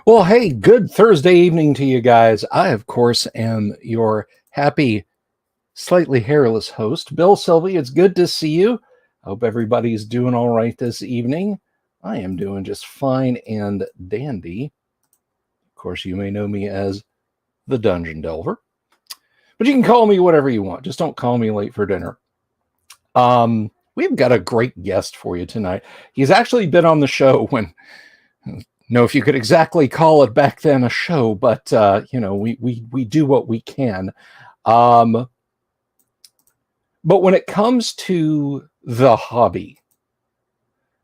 Well, hey, good Thursday evening to you guys. I, of course, am your happy, slightly hairless host, Bill Sylvie. It's good to see you. I hope everybody's doing all right this evening. I am doing just fine and dandy. Of course, you may know me as the Dungeon Delver, but you can call me whatever you want. Just don't call me late for dinner. We've got a great guest for you tonight. He's actually been on the show when... know if you could exactly call it back then a show, but we do what we can. But when it comes to the hobby,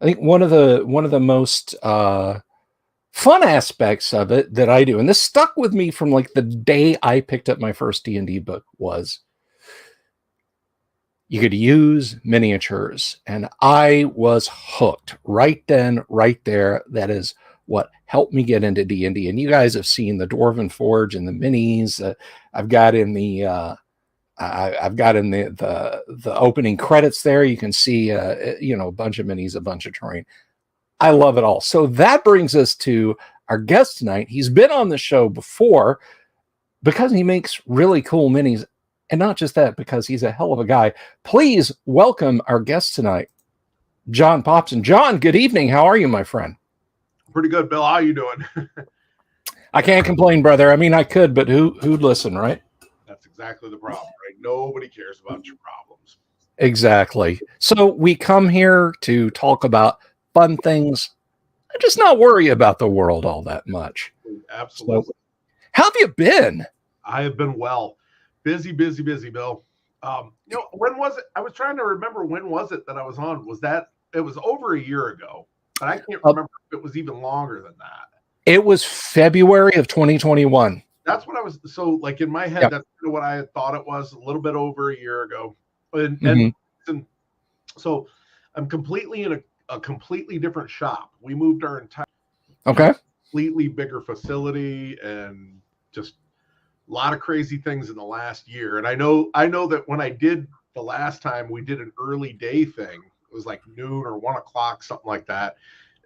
I think one of the most fun aspects of it that I do, and this stuck with me from like the day I picked up my first D&D book, was you could use miniatures, and I was hooked right then, right there. That is what helped me get into D&D. And you guys have seen the Dwarven Forge and the minis. I've got in the opening credits there. You can see a bunch of minis, a bunch of terrain. I love it all. So that brings us to our guest tonight. He's been on the show before because he makes really cool minis, and not just that, because he's a hell of a guy. Please welcome our guest tonight, John Popson. John, good evening. How are you, my friend? Pretty good, Bill. How you doing? I can't complain, brother. I mean, I could, but who'd listen, right? That's exactly the problem, right? Nobody cares about your problems. Exactly. So we come here to talk about fun things and just not worry about the world all that much. Absolutely. So, how have you been? I have been well. Busy, Bill. When was it? I was trying to remember, when was it that I was on? It was over a year ago. But I can't remember if it was even longer than that. It was February of 2021. That's what I was. So, like in my head, That's kind of what I had thought it was, a little bit over a year ago. And so I'm completely in a completely different shop. We moved our entire completely bigger facility, and just a lot of crazy things in the last year. And I know that when I did the last time, we did an early day thing. It was like noon or 1 o'clock, something like that.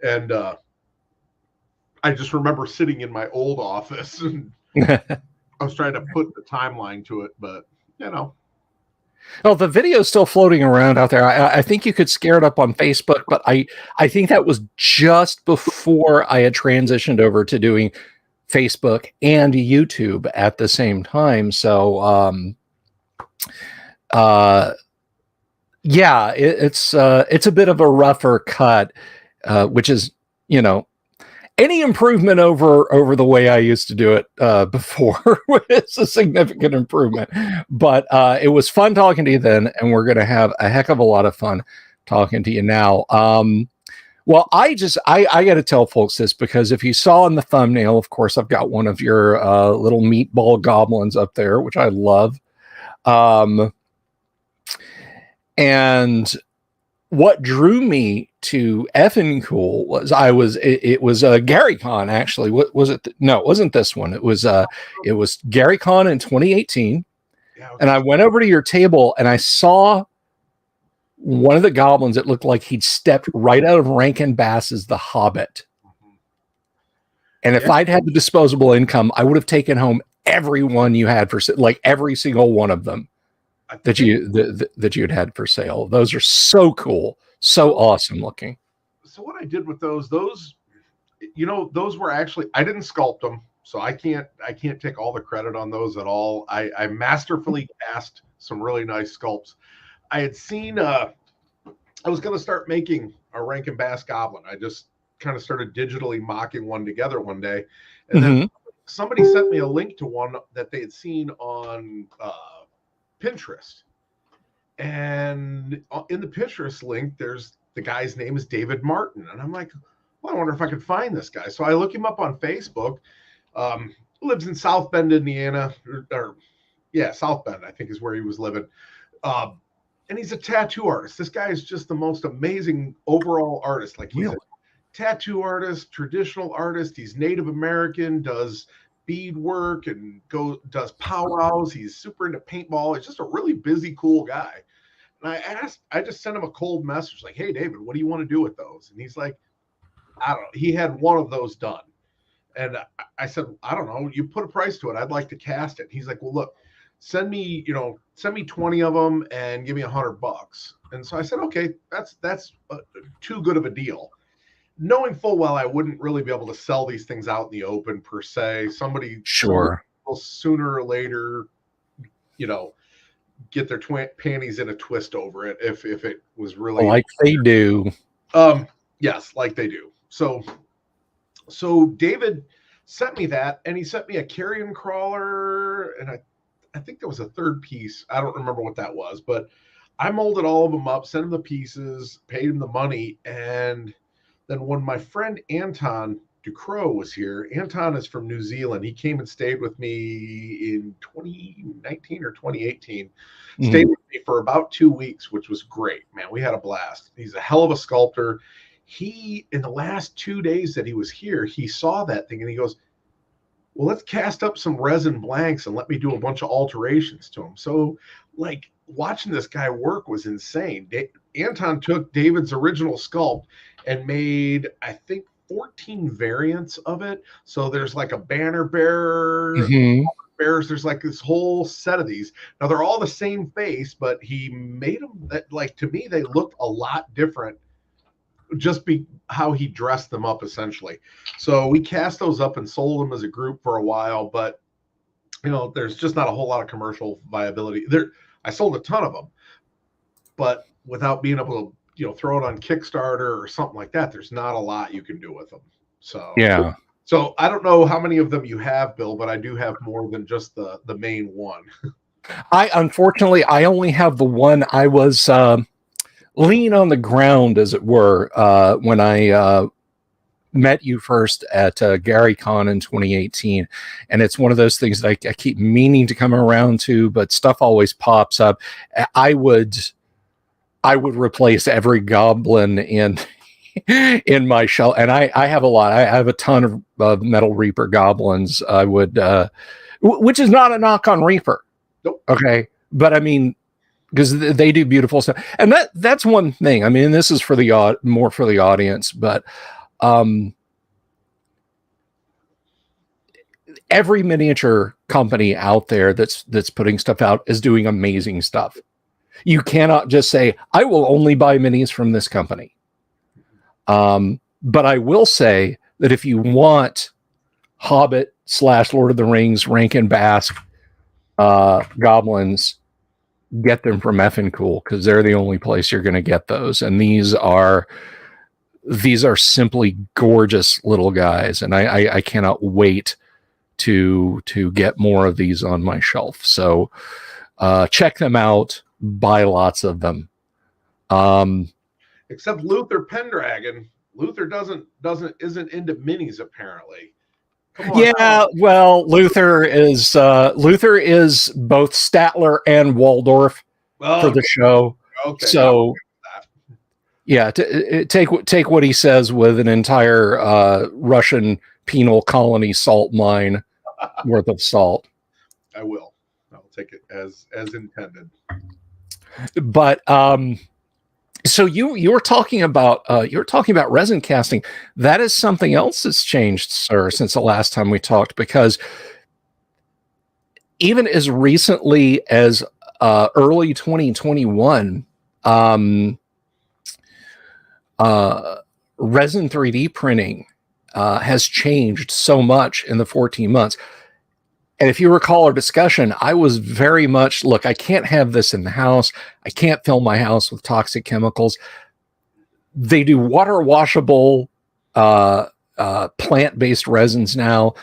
And I just remember sitting in my old office, and I was trying to put the timeline to it, but Well, the video is still floating around out there. I think you could scare it up on Facebook, but I think that was just before I had transitioned over to doing Facebook and YouTube at the same time. So, it's a bit of a rougher cut, which is, any improvement over the way I used to do it before. It's a significant improvement. But it was fun talking to you then, and we're going to have a heck of a lot of fun talking to you now. Well, I got to tell folks this, because if you saw in the thumbnail, of course, I've got one of your little meatball goblins up there, which I love. And what drew me to Effincool was it was Gary Con, actually. What was it? No, it wasn't this one. It was Gary Con in 2018. Yeah, and I went over to your table and I saw one of the goblins that looked like he'd stepped right out of Rankin Bass's The Hobbit. And if I'd had the disposable income, I would have taken home every one you had for, like, every single one of them that you'd had for sale. Those are so cool, so awesome looking. So what I did with those were actually, I didn't sculpt them, so I can't take all the credit on those at all. I masterfully cast some really nice sculpts. I had seen I was going to start making a Rankin Bass goblin. I just kind of started digitally mocking one together one day, and then somebody sent me a link to one that they had seen on Pinterest. And in the Pinterest link, there's the guy's name is David Martin. And I'm like, well, I wonder if I could find this guy. So I look him up on Facebook. Lives in South Bend, Indiana, South Bend, I think is where he was living. And he's a tattoo artist. This guy is just the most amazing overall artist. Like, he's a tattoo artist, traditional artist. He's Native American, does beadwork and does powwows. He's super into paintball. He's just a really busy, cool guy. And I just sent him a cold message like, hey, David, what do you want to do with those? And he's like, I don't know. He had one of those done. And I said, I don't know, you put a price to it. I'd like to cast it. He's like, well, look, send me 20 of them and give me $100. And so I said, okay, that's too good of a deal. Knowing full well I wouldn't really be able to sell these things out in the open per se. Somebody will sooner or later, get their panties in a twist over it if it was really like they do. Yes, like they do. So David sent me that, and he sent me a carrion crawler, and I think there was a third piece. I don't remember what that was, but I molded all of them up, sent him the pieces, paid him the money, and then when my friend Anton Ducrow was here, Anton is from New Zealand. He came and stayed with me in 2019 or 2018. Stayed with me for about 2 weeks, which was great, man. We had a blast. He's a hell of a sculptor. He, in the last 2 days that he was here, he saw that thing and he goes, well, let's cast up some resin blanks and let me do a bunch of alterations to them. So, like, watching this guy work was insane. Anton took David's original sculpt and made, I think, 14 variants of it. So there's like a banner bearer, bears. There's like this whole set of these. Now they're all the same face, but he made them that, like, to me, they looked a lot different. Just how he dressed them up, essentially. So we cast those up and sold them as a group for a while, but there's just not a whole lot of commercial viability there. I sold a ton of them, but without being able to throw it on Kickstarter or something like that, there's not a lot you can do with them. So yeah. So I don't know how many of them you have, Bill, but I do have more than just the main one. Unfortunately, I only have the one. I was lean on the ground, as it were, when I met you first at GaryCon in 2018. And it's one of those things that I keep meaning to come around to, but stuff always pops up. I would replace every goblin in my shell. And I have a lot. I have a ton of Metal Reaper goblins. I would, which is not a knock on Reaper. Nope. Okay. But I mean, because they do beautiful stuff, and that's one thing. I mean, this is for more for the audience, but every miniature company out there that's putting stuff out is doing amazing stuff. You cannot just say, I will only buy minis from this company. But I will say that if you want Hobbit / Lord of the Rings Rankin Bass goblins, get them from Effincool, because they're the only place you're going to get those. And these are simply gorgeous little guys, and I cannot wait to get more of these on my shelf. So check them out, buy lots of them. Except Luther Pendragon. Luther isn't into minis, apparently. Yeah, well, Luther is both Statler and Waldorf for the show. Okay. So, yeah, take what he says with an entire Russian penal colony salt mine worth of salt. I will. I'll take it as intended. But so you were talking about resin casting. That is something else that's changed, sir, since the last time we talked, because even as recently as early 2021, resin 3D printing has changed so much in the 14 months. And if you recall our discussion, I was very much, look, I can't have this in the house. I can't fill my house with toxic chemicals. They do water washable plant-based resins now.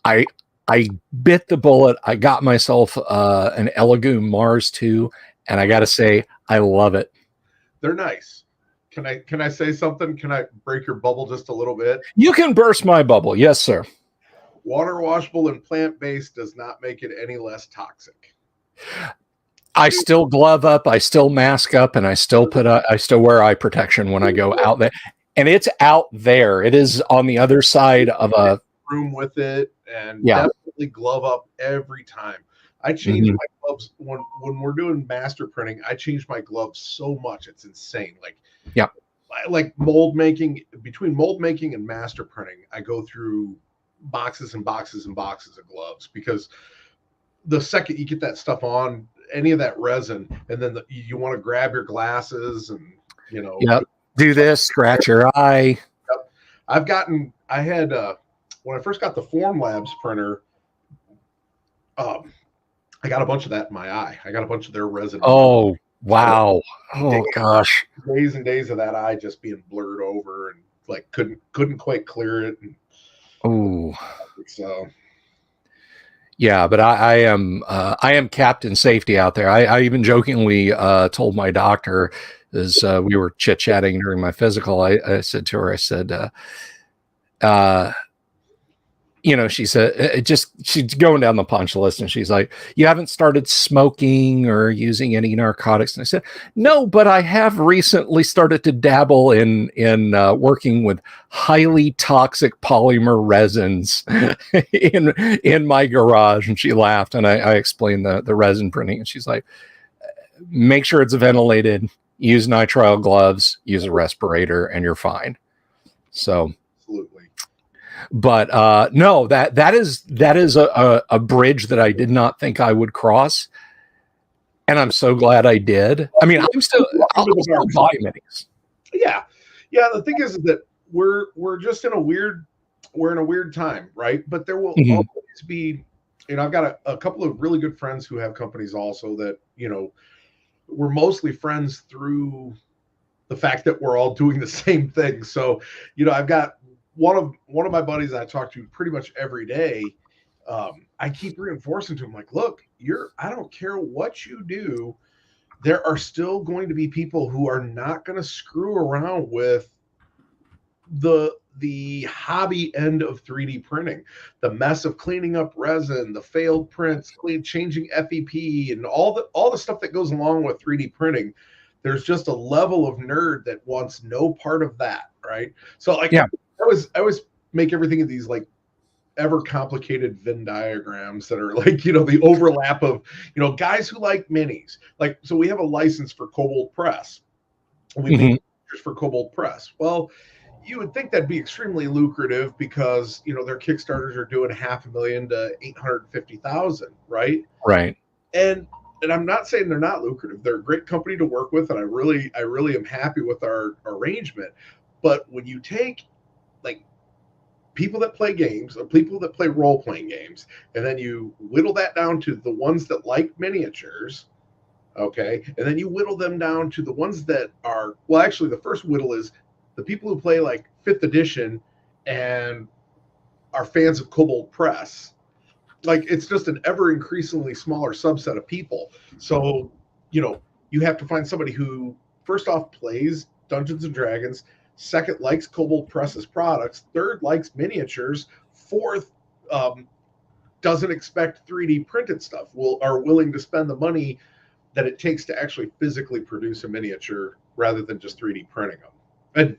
I bit the bullet. I got myself an Elegoo Mars 2, and I got to say, I love it. They're nice. Can I say something? Can I break your bubble just a little bit? You can burst my bubble. Yes, sir. Water washable and plant-based does not make it any less toxic. I still glove up, I still mask up, and I still wear eye protection when I go out there. And it's out there. It is on the other side of a room with it, and definitely glove up every time. I change my gloves when we're doing master printing. I change my gloves so much, it's insane. Like mold making, between mold making and master printing, I go through boxes and boxes and boxes of gloves, because the second you get that stuff on, any of that resin, and then you want to grab your glasses and, you know, Yep. Do this, scratch your eye. Yep. I had, when I first got the Form Labs printer, I got a bunch of that in my eye. I got a bunch of their resin. Oh, wow. Oh, gosh. Days and days of that eye just being blurred over and like couldn't quite clear it. Oh, so yeah, but I am Captain Safety out there. I even jokingly told my doctor, as we were chit-chatting during my physical, I said to her, I said, you know, she said, she's going down the punch list, and she's like, you haven't started smoking or using any narcotics? And I said, no, but I have recently started to dabble in working with highly toxic polymer resins in my garage. And she laughed, and I explained the resin printing, and she's like, make sure it's ventilated, use nitrile gloves, use a respirator, and you're fine. So absolutely. But no, that is a bridge that I did not think I would cross, and I'm so glad I did. I mean, I'll still buy minis. Yeah. The thing is that we're just in a weird time, right? But there will always be, you know, I've got a couple of really good friends who have companies also that, you know, we're mostly friends through the fact that we're all doing the same thing. So, you know, I've got one of my buddies I talk to pretty much every day. I keep reinforcing to him, like, look, I don't care what you do, there are still going to be people who are not going to screw around with the hobby end of 3D printing, the mess of cleaning up resin, the failed prints, changing FEP, and all the stuff that goes along with 3D printing. There's just a level of nerd that wants no part of that, right? So, like, yeah. I always make everything in these like ever complicated Venn diagrams that are like, you know, the overlap of, you know, guys who like minis. Like, so we have a license for Cobalt Press. We make pictures for Cobalt Press. Well, you would think that'd be extremely lucrative because, you know, their Kickstarters are doing $500,000 to $850,000, right? Right. And I'm not saying they're not lucrative. They're a great company to work with, and I really am happy with our arrangement. But when you take like people that play games, or people that play role-playing games, and then you whittle that down to the ones that like miniatures, okay, and then you whittle them down to the ones that are, well, actually the first whittle is the people who play like 5th edition and are fans of Cobalt Press. Like, it's just an ever increasingly smaller subset of people. So, you know, you have to find somebody who first off plays Dungeons and Dragons, second likes Cobalt Press's products, third likes miniatures, fourth doesn't expect 3D printed stuff, are willing to spend the money that it takes to actually physically produce a miniature rather than just 3D printing them. And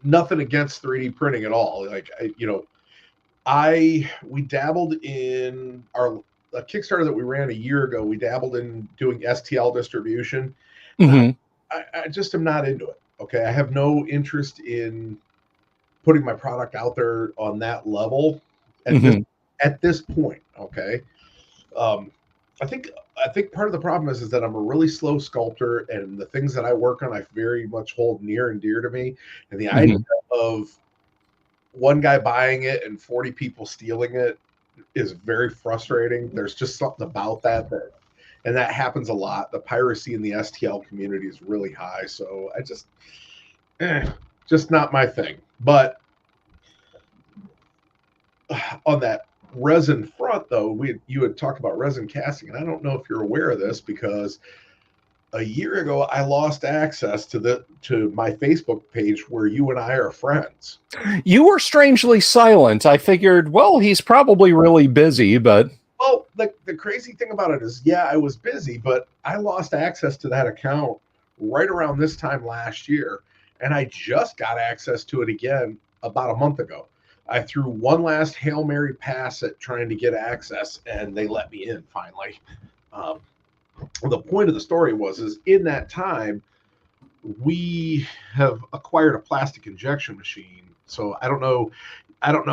nothing against 3D printing at all. Like, we dabbled in a Kickstarter that we ran a year ago. We dabbled in doing STL distribution. I just am not into it. Okay. I have no interest in putting my product out there on that level at this point. Okay. I think part of the problem is that I'm a really slow sculptor, and the things that I work on, I very much hold near and dear to me. And the idea of one guy buying it and 40 people stealing it is very frustrating. There's just something about that and that happens a lot. The piracy in the STL community is really high. So I just not my thing. But on that resin front, though, you had talked about resin casting, and I don't know if you're aware of this, because a year ago I lost access to my Facebook page where you and I are friends. You were strangely silent. I figured, well, he's probably really busy, but well, the crazy thing about it is, yeah, I was busy, but I lost access to that account right around this time last year, and I just got access to it again about a month ago. I threw one last Hail Mary pass at trying to get access, and they let me in finally. The point of the story is in that time, we have acquired a plastic injection machine So I don't know how, I don't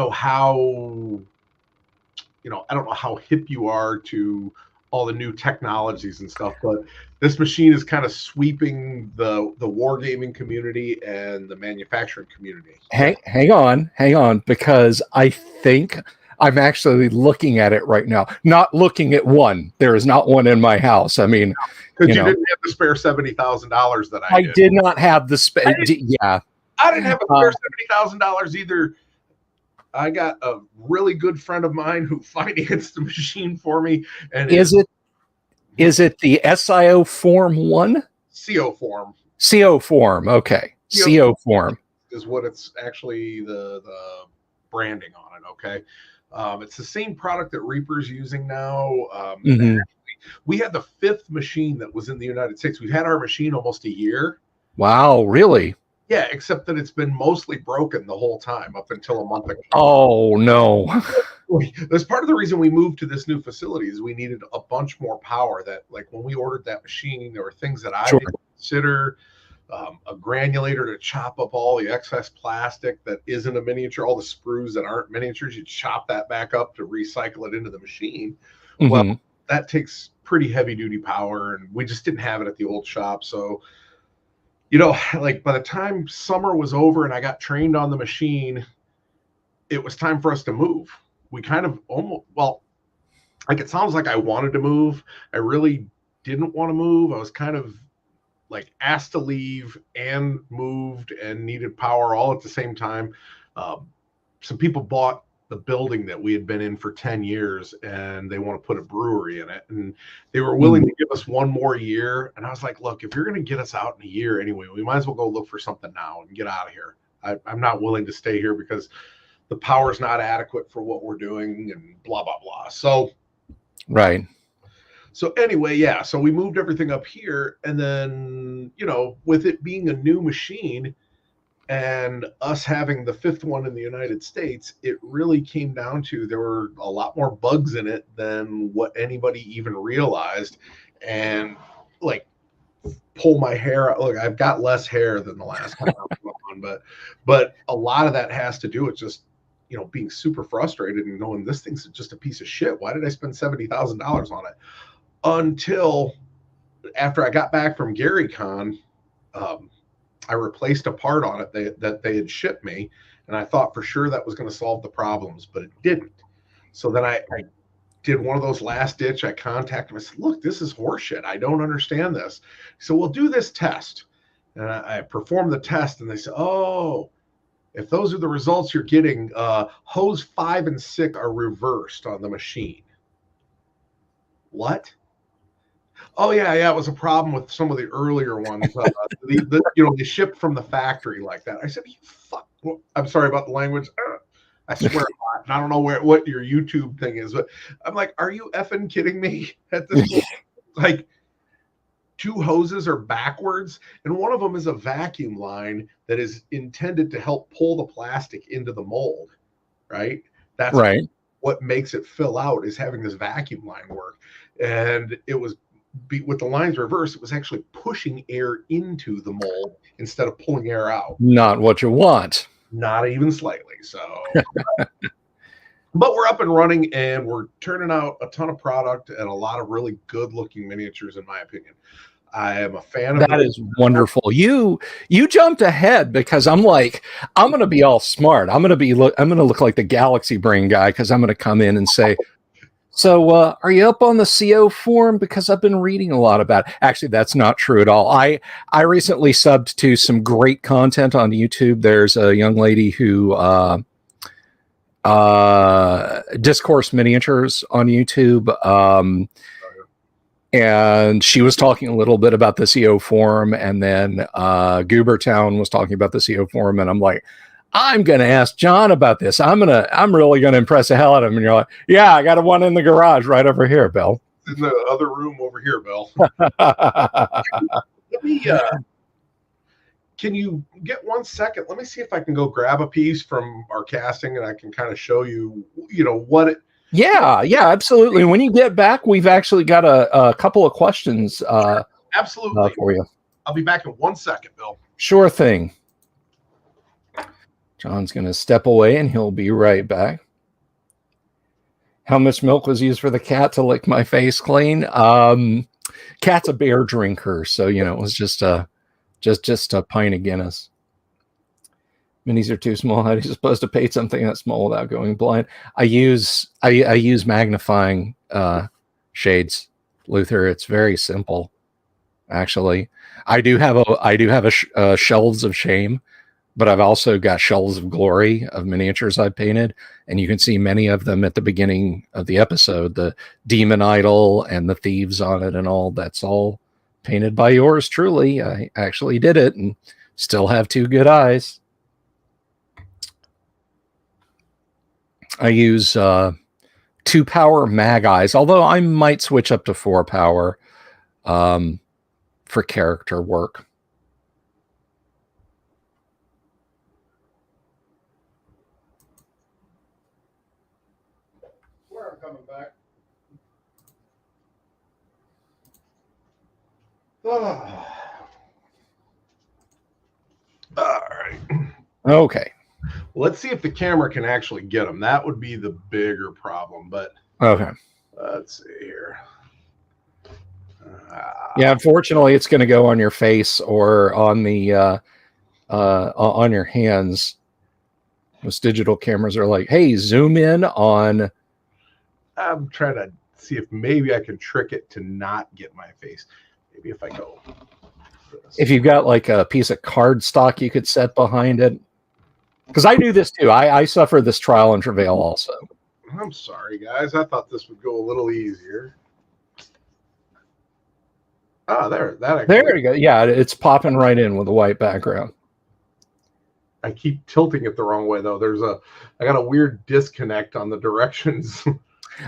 know how hip you are to all the new technologies and stuff, but this machine is kind of sweeping the wargaming community and the manufacturing community. Hang on, because I think I'm actually looking at it right now. Not looking at one. There is not one in my house. I mean, because you didn't have to spare $70,000 that I did. I did not have the space. Yeah, I didn't have to spare $70,000 either. I got a really good friend of mine who financed the machine for me. And is it the SIO Form 1? CO Form. CO Form. Okay. CO Form is what it's actually the branding on it. Okay. It's the same product that Reaper's using now. We had the 5th machine that was in the United States. We've had our machine almost a year. Wow, really? Yeah, except that it's been mostly broken the whole time up until a month ago. Oh, no. That's part of the reason we moved to this new facility is we needed a bunch more power. That, like, when we ordered that machine, there were things that I didn't consider. A granulator to chop up all the excess plastic that isn't a miniature, all the sprues that aren't miniatures, you chop that back up to recycle it into the machine. Well, that takes pretty heavy duty power, and we just didn't have it at the old shop. So, like, by the time summer was over and I got trained on the machine, it was time for us to move. We kind of like, it sounds like I wanted to move. I really didn't want to move. I was kind of like asked to leave and moved and needed power all at the same time. Some people bought the building that we had been in for 10 years and they want to put a brewery in it, and they were willing to give us 1 more year. And I was like, look, if you're going to get us out in a year anyway, we might as well go look for something now and get out of here. I'm not willing to stay here because the power is not adequate for what we're doing and blah, blah, blah. So, right. So anyway, yeah, so we moved everything up here, and then, with it being a new machine and us having the 5th one in the United States, it really came down to there were a lot more bugs in it than what anybody even realized. And, like, pull my hair out. Look, I've got less hair than the last time I was on, but a lot of that has to do with just, being super frustrated and going, this thing's just a piece of shit. Why did I spend $70,000 on it? Until after I got back from GaryCon, I replaced a part on it that they had shipped me, and I thought for sure that was going to solve the problems, but it didn't. So then I did one of those last ditch. I contacted him. I said, look, this is horseshit. I don't understand this. So we'll do this test. And I performed the test, and they said, oh, if those are the results you're getting, hose 5 and 6 are reversed on the machine. What? Oh yeah, it was a problem with some of the earlier ones. They shipped from the factory like that. I said, "You fuck." Well, I'm sorry about the language. I swear a lot. And I don't know what your YouTube thing is, but I'm like, are you effing kidding me? At this point, like, 2 hoses are backwards, and one of them is a vacuum line that is intended to help pull the plastic into the mold. Right. That's right. What makes it fill out is having this vacuum line work, and it was. With the lines reversed, it was actually pushing air into the mold instead of pulling air out. Not what you want. Not even slightly. So, but we're up and running, and we're turning out a ton of product and a lot of really good-looking miniatures, in my opinion. I am a fan of that. Is wonderful. You jumped ahead, because I'm like, I'm going to be all smart. I'm going to look like the Galaxy Brain guy, because I'm going to come in and say, so are you up on the CO Form? Because I've been reading a lot about it. Actually, that's not true at all. I recently subbed to some great content on YouTube. There's a young lady who Discourse Miniatures on YouTube. And she was talking a little bit about the CO Form, and then Goobertown was talking about the CO Form, and I'm like, I'm going to ask John about this. I'm really going to impress the hell out of him. And you're like, yeah, I got one in the garage right over here, Bill. In the other room over here, Bill. Let me, can you get 1 second? Let me see if I can go grab a piece from our casting, and I can kind of show you, what it. Yeah, absolutely. When you get back, we've actually got a couple of questions. Absolutely. For you. I'll be back in 1 second, Bill. Sure thing. John's going to step away and he'll be right back. How much milk was used for the cat to lick my face clean? Cat's a beer drinker, so it was just a pint of Guinness. Minis are too small. How are you supposed to paint something that small without going blind? I use magnifying shades, Luther. It's very simple, actually. I do have shelves of shame, but I've also got shelves of glory of miniatures I've painted, and you can see many of them at the beginning of the episode. The demon idol and the thieves on it and all. That's all painted by yours truly. I actually did it and still have 2 good eyes. I use 2 power mag eyes, although I might switch up to 4 power for character work. Where I'm coming back. Oh. All right. Okay. Let's see if the camera can actually get them. That would be the bigger problem, but okay. Let's see here. Yeah, unfortunately, it's going to go on your face or on the on your hands. Most digital cameras are like, "Hey, zoom in on." I'm trying to see if maybe I can trick it to not get my face. Maybe if I go. If you've got like a piece of cardstock you could set behind it. Because I do this too. I suffer this trial and travail also. I'm sorry, guys. I thought this would go a little easier. Oh, there you go. Yeah, it's popping right in with a white background. I keep tilting it the wrong way though. I got a weird disconnect on the directions.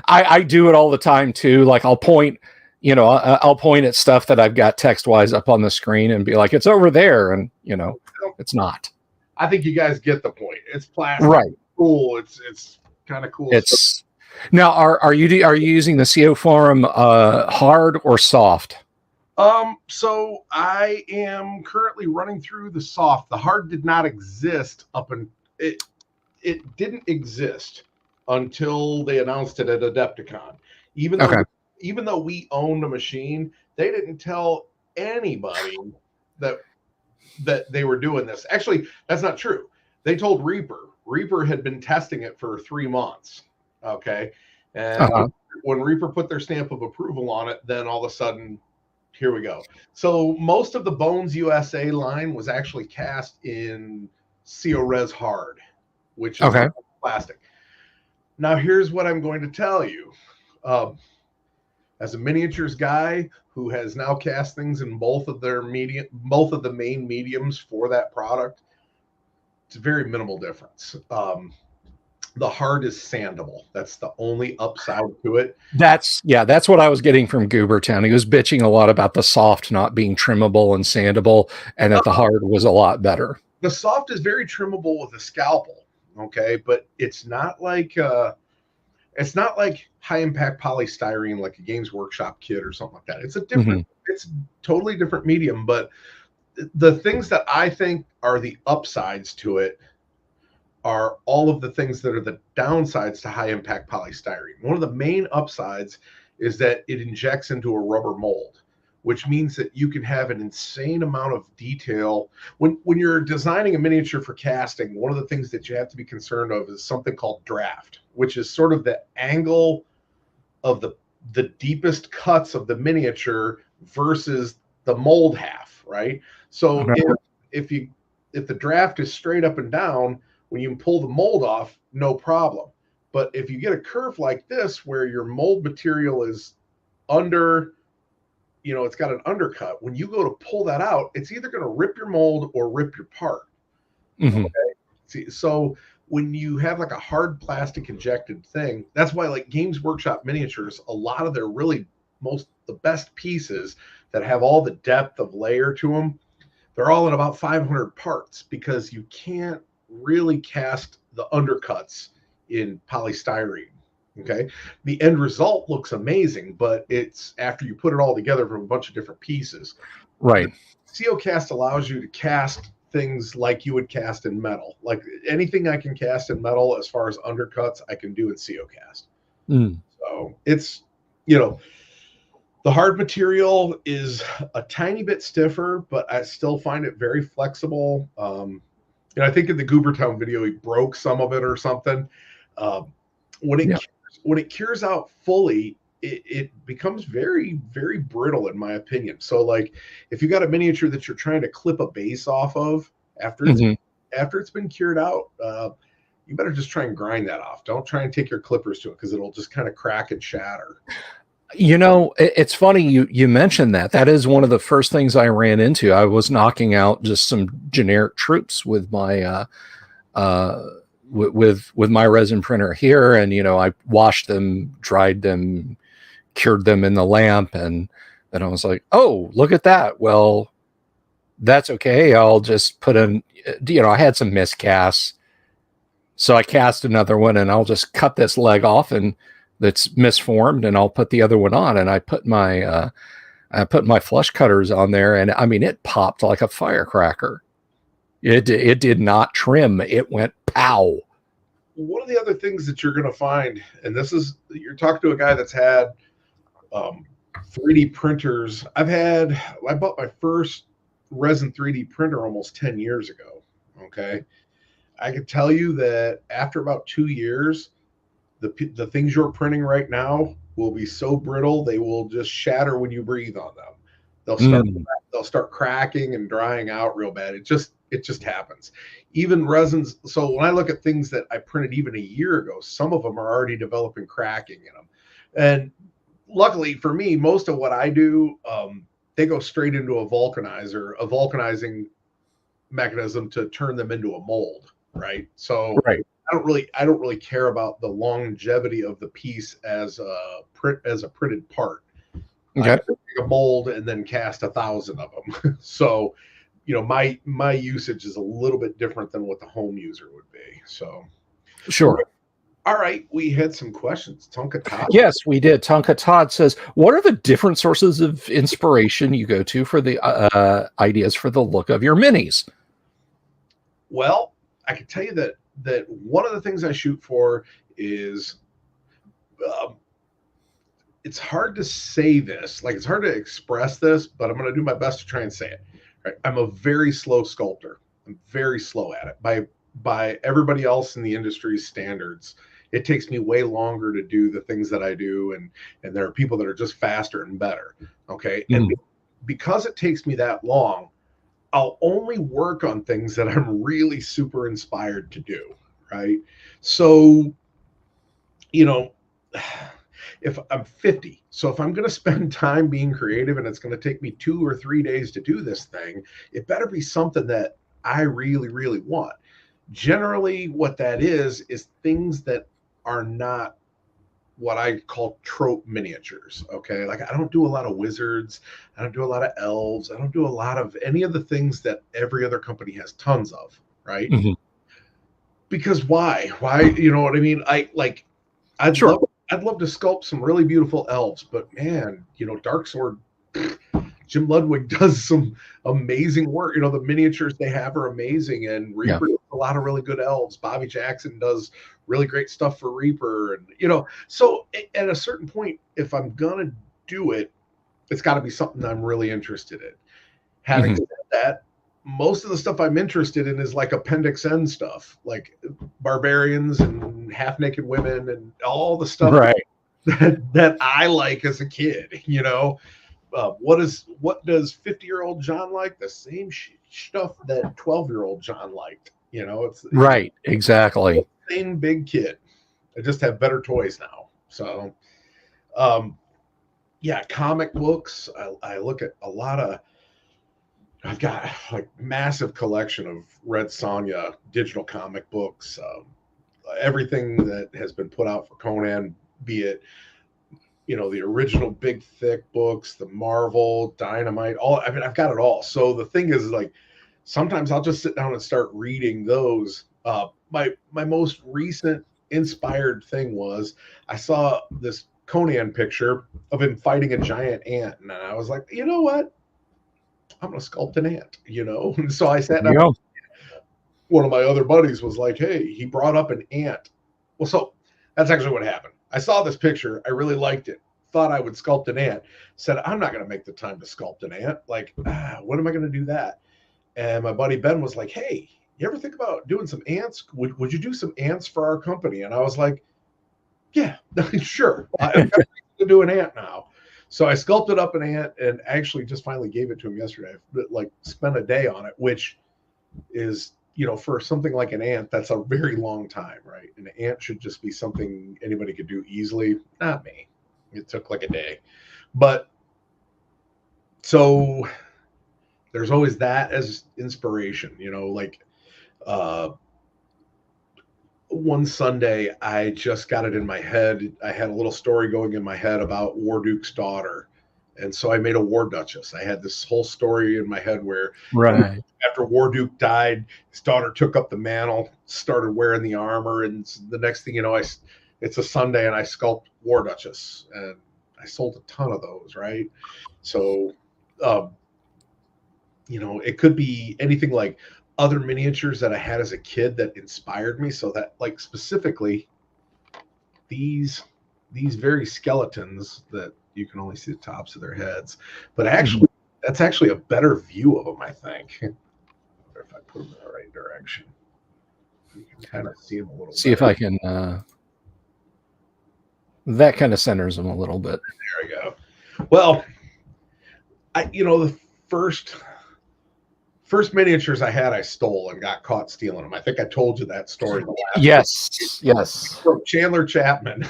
I do it all the time too. Like I'll point at stuff that I've got text wise up on the screen and be like, it's over there, and it's not. I think you guys get the point. It's plastic, right? Cool. It's kind of cool. It's now. Are you using the CO Forum hard or soft? So I am currently running through the soft. The hard did not exist it didn't exist until they announced it at Adepticon. Even though we owned a machine, they didn't tell anybody that they were doing this. Actually, that's not true. They told Reaper. Reaper had been testing it for 3 months. Okay. And when Reaper put their stamp of approval on it, then all of a sudden, here we go. So most of the Bones USA line was actually cast in CO Res Hard, which is plastic. Now, here's what I'm going to tell you. As a miniatures guy who has now cast things in both of the main mediums for that product, it's a very minimal difference. The hard is sandable. That's the only upside to it. That's what I was getting from Goobertown. He was bitching a lot about the soft not being trimmable and sandable, and that the hard was a lot better. The soft is very trimmable with a scalpel, okay, but it's not like high impact polystyrene like a Games Workshop kit or something like that. It's a different, it's totally different medium. But the things that I think are the upsides to it are all of the things that are the downsides to high impact polystyrene. One of the main upsides is that it injects into a rubber mold, which means that you can have an insane amount of detail. When you're designing a miniature for casting, one of the things that you have to be concerned of is something called draft, which is sort of the angle of the deepest cuts of the miniature versus the mold half, right? So if the draft is straight up and down, when you pull the mold off, no problem. But if you get a curve like this where your mold material is under, it's got an undercut, when you go to pull that out, it's either going to rip your mold or rip your part. Okay. See, so when you have like a hard plastic injected thing, that's why like Games Workshop miniatures, a lot of their the best pieces that have all the depth of layer to them, they're all in about 500 parts because you can't really cast the undercuts in polystyrene. Okay. The end result looks amazing, but it's after you put it all together from a bunch of different pieces. Right. COcast allows you to cast things like you would cast in metal. Like anything I can cast in metal as far as undercuts, I can do in CO cast. So it's, you know, the hard material is a tiny bit stiffer, but I still find it very flexible. And I think in the Goobertown video, he broke some of it or something. When it cures out fully, it becomes very, very brittle, in my opinion. So, like, if you got a miniature that you're trying to clip a base off of after it's been cured out, you better just try and grind that off. Don't try and take your clippers to it because it'll just kind of crack and shatter. You know, it's funny you mentioned that. That is one of the first things I ran into. I was knocking out just some generic troops with my with my resin printer here, and you know, I washed them, dried them, cured them in the lamp, and then I was like, oh, look at that. Well, that's okay. I'll just put in, you know, I had some miscasts, so I cast another one, and I'll just cut this leg off and that's misformed, and I'll put the other one on. And I put my flush cutters on there, and I mean, it popped like a firecracker. It did not trim. It went pow. One of the other things that you're going to find, and this is, you're talking to a guy that's had 3D printers. I bought my first resin 3D printer almost 10 years ago. Okay. I can tell you that after about 2 years, the things you're printing right now will be so brittle they will just shatter when you breathe on them. They'll start cracking and drying out real bad. It just happens. Even resins. So when I look at things that I printed even a year ago, some of them are already developing cracking in them. And luckily for me, most of what I do, they go straight into a vulcanizing mechanism to turn them into a mold. Right. So right. I don't really care about the longevity of the piece as a printed part. Okay. I take a mold and then cast 1,000 of them. So, you know, my usage is a little bit different than what the home user would be. So, sure. All right, we had some questions. Tonka Todd. Yes, we did. Tonka Todd says, "What are the different sources of inspiration you go to for the ideas for the look of your minis?" Well, I can tell you that one of the things I shoot for is, it's hard to say this, like it's hard to express this, but I'm going to do my best to try and say it. Right? I'm a very slow sculptor. I'm very slow at it by everybody else in the industry's standards. It takes me way longer to do the things that I do, and there are people that are just faster and better. Okay, and because it takes me that long, I'll only work on things that I'm really super inspired to do, right? So, you know, if I'm 50, so if I'm going to spend time being creative and it's going to take me 2 or 3 days to do this thing, it better be something that I really, really want. Generally, what that is things that are not what I call trope miniatures. Okay. Like I don't do a lot of wizards. I don't do a lot of elves. I don't do a lot of any of the things that every other company has tons of. Right. Because why, you know what I mean? I'd love to sculpt some really beautiful elves, but man, you know, Darksword, Jim Ludwig does some amazing work. You know, the miniatures they have are amazing, and Reaper does a lot of really good elves. Bobby Jackson does really great stuff for Reaper, and you know, so at a certain point, if I'm gonna do it, it's got to be something I'm really interested in. Having said that, most of the stuff I'm interested in is like Appendix N stuff, like barbarians and half-naked women and all the stuff that I like as a kid, you know. What does 50-year-old John like? The same stuff that 12-year-old John liked. You know, it's right, exactly. Same big kid. I just have better toys now. So, yeah, comic books. I look at a lot of. I've got like massive collection of Red Sonja digital comic books. Everything that has been put out for Conan, be it, you know, the original big thick books, the Marvel, Dynamite, all. I mean, I've got it all. So the thing is, like, sometimes I'll just sit down and start reading those. My most recent inspired thing was I saw this Conan picture of him fighting a giant ant, and I was like, you know what? I'm gonna sculpt an ant, you know. And so I sat down one of my other buddies was like, hey, he brought up an ant. Well, so that's actually what happened. I saw this picture. I really liked it. Thought I would sculpt an ant. Said, I'm not going to make the time to sculpt an ant. Like, when am I going to do that? And my buddy Ben was like, hey, you ever think about doing some ants? Would you do some ants for our company? And I was like, yeah, sure. I'm going to do an ant now. So I sculpted up an ant and actually just finally gave it to him yesterday. Like, spent a day on it, which is, for something like an ant, that's a very long time, right? An ant should just be something anybody could do easily. Not me. It took like a day. But so there's always that as inspiration, like one Sunday, I just got it in my head. I had a little story going in my head about Warduke's daughter. And so I made a War Duchess. I had this whole story in my head where after Warduke died, his daughter took up the mantle, started wearing the armor. And the next thing you know, it's a Sunday and I sculpt War Duchess. And I sold a ton of those, right? So, it could be anything like other miniatures that I had as a kid that inspired me. So that, like, specifically these very skeletons that you can only see the tops of their heads, but actually that's actually a better view of them, I think. If I put them in the right direction, you can kind of see them a little. See better. If I can. That kind of centers them a little bit. There we go. Well, the first miniatures I had, I stole and got caught stealing them. I think I told you that story. Yes. From Chandler Chapman.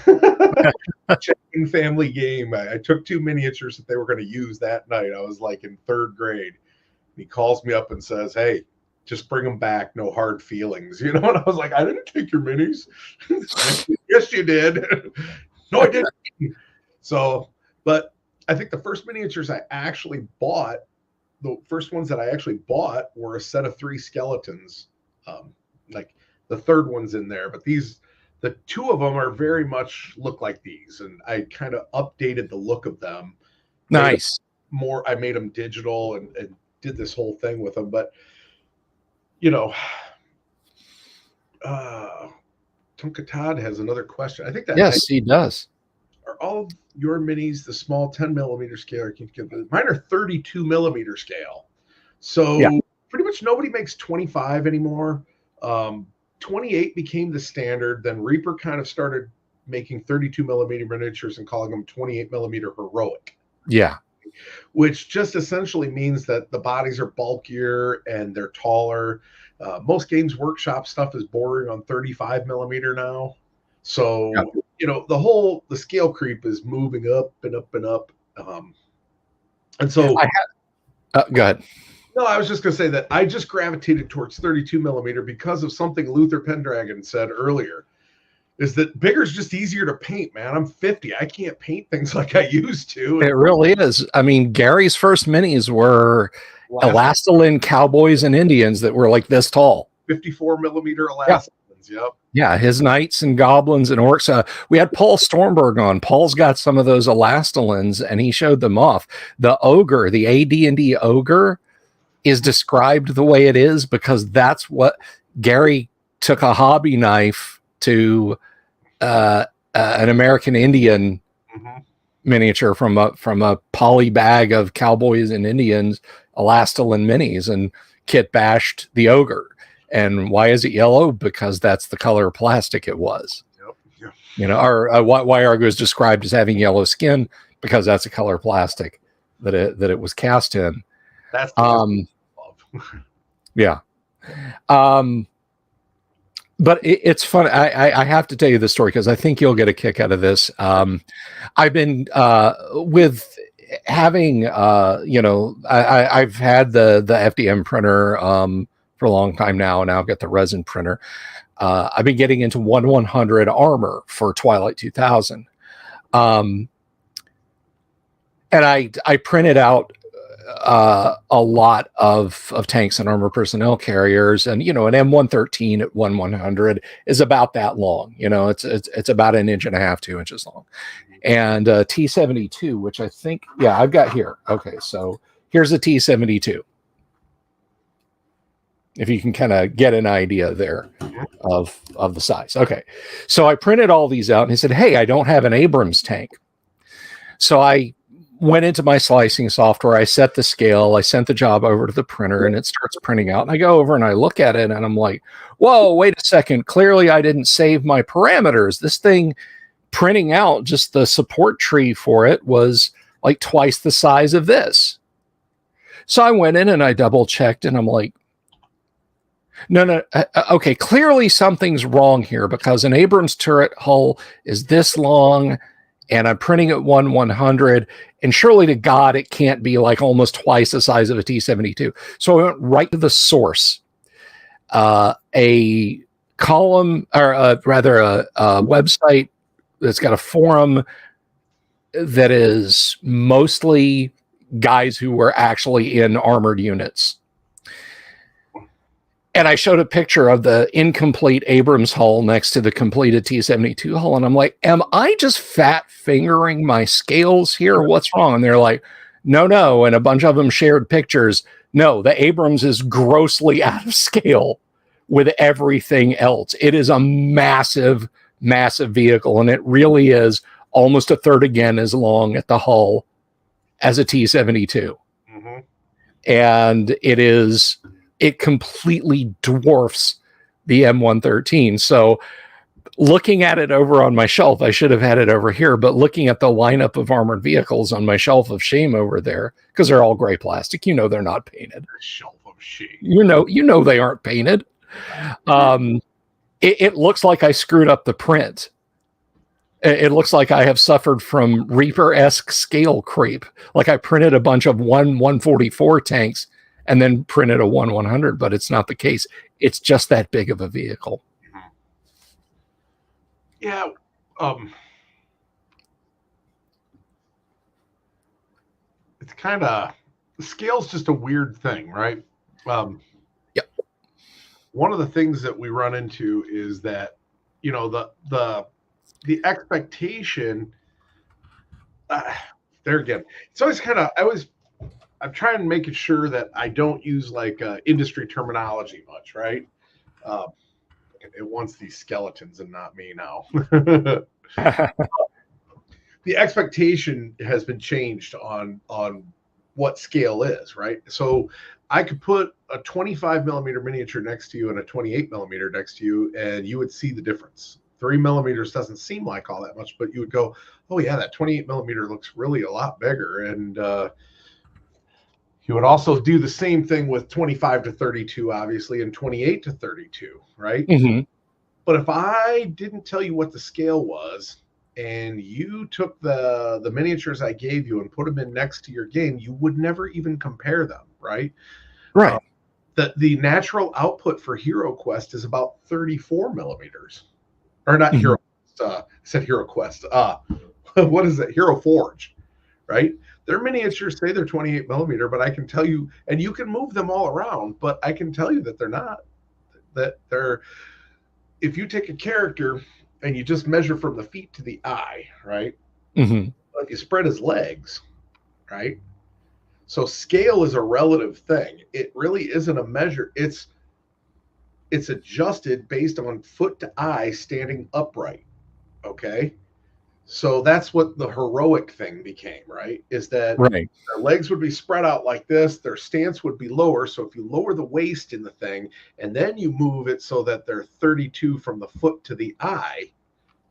Chapman Family Game. I took 2 miniatures that they were going to use that night. I was like in 3rd grade. He calls me up and says, hey, just bring them back. No hard feelings. And I was like, I didn't take your minis. Yes, you did. No, I didn't. So, but I think the first miniatures I actually bought, the first ones that I actually bought were a set of 3 skeletons. Like the 3rd one's in there, but the 2 of them are very much look like these. And I kind of updated the look of them. Nice. I made them digital and did this whole thing with them. But, Tonka Todd has another question. I think that. Yes, he does. Are all of your minis the small 10 millimeter scale? Mine are 32 millimeter scale. So pretty much nobody makes 25 anymore. 28 became the standard. Then Reaper kind of started making 32 millimeter miniatures and calling them 28 millimeter heroic. Yeah. Which just essentially means that the bodies are bulkier and they're taller. Most Games Workshop stuff is bordering on 35 millimeter now. So, the scale creep is moving up and up and up. And so go ahead. No, I was just going to say that I just gravitated towards 32 millimeter because of something Luther Pendragon said earlier, is that bigger's just easier to paint, man. I'm 50. I can't paint things like I used to. It really is. I mean, Gary's first minis were Elastilin cowboys and Indians that were like this tall. 54 millimeter Elastilins, yep. Yeah, his knights and goblins and orcs. We had Paul Stormberg on. Paul's got some of those Elastilins, and he showed them off. The ogre, the AD&D ogre, is described the way it is because that's what Gary took a hobby knife to an American Indian miniature from a poly bag of cowboys and Indians Elastilin minis and kit bashed the ogre. And why is it yellow? Because that's the color plastic it was. Yep. Or why Argo is described as having yellow skin because that's a color plastic that it was cast in. That's yeah. But it's fun. I have to tell you this story because I think you'll get a kick out of this. I've been with having I've had the FDM printer for a long time now, and I've got the resin printer. I've been getting into 1/100 armor for Twilight 2000. And I printed out a lot of tanks and armor personnel carriers, and an M113 at 1/100 is about that long. It's about 1.5 inches, 2 inches long, and T72, which I think I've got here. Okay, so here's a T72. if you can kind of get an idea there of the size. Okay. So I printed all these out and he said, hey, I don't have an Abrams tank. So I went into my slicing software. I set the scale. I sent the job over to the printer and it starts printing out. And I go over and I look at it and I'm like, whoa, wait a second. Clearly I didn't save my parameters. This thing printing out, just the support tree for it was like twice the size of this. So I went in and I double checked and I'm like, no, okay, clearly something's wrong here because an Abrams turret hull is this long and I'm printing at 1/100, and surely to God, it can't be like almost twice the size of a T-72. So I went right to the source, a column, or rather a website that's got a forum that is mostly guys who were actually in armored units. And I showed a picture of the incomplete Abrams hull next to the completed T-72 hull. And I'm like, am I just fat fingering my scales here? What's wrong? And they're like, no. And a bunch of them shared pictures. No, the Abrams is grossly out of scale with everything else. It is a massive, massive vehicle. And it really is almost a third again as long at the hull as a T-72. Mm-hmm. And it completely dwarfs the M113. So looking at it over on my shelf, I should have had it over here, but looking at the lineup of armored vehicles on my shelf of shame over there, because they're all gray plastic, they're not painted. Shelf of shame. They aren't painted. It looks like I screwed up the print. It looks like I have suffered from Reaper-esque scale creep. Like I printed a bunch of 144 tanks and then printed a 1/100, but it's not the case. It's just that big of a vehicle. Yeah. It's kind of, scale's just a weird thing, right? Yep. One of the things that we run into is that, the expectation, there again, it's always kind of, I'm trying to make it sure that I don't use like industry terminology much, right? It wants these skeletons and not me now. The expectation has been changed on what scale is, right? So I could put a 25 millimeter miniature next to you and a 28 millimeter next to you, and you would see the difference. 3 millimeters doesn't seem like all that much, but you would go, oh yeah, that 28 millimeter looks really a lot bigger. And you would also do the same thing with 25 to 32, obviously, and 28 to 32, right? Mm-hmm. But if I didn't tell you what the scale was, and you took the miniatures I gave you and put them in next to your game, you would never even compare them, right? Right. The natural output for Hero Quest is about 34 millimeters. Or not Hero Quest, I said Hero Quest. What is it? Hero Forge, right? Their miniatures say they're 28 millimeter, but I can tell you, and you can move them all around, but I can tell you that they're not. That they're, if you take a character and you just measure from the feet to the eye, right? Mm-hmm. But you spread his legs, right? So scale is a relative thing. It really isn't a measure. It's adjusted based on foot to eye standing upright. Okay. So that's what the heroic thing became, right? Is that right. Their legs would be spread out like this, their stance would be lower. So if you lower the waist in the thing and then you move it so that they're 32 from the foot to the eye,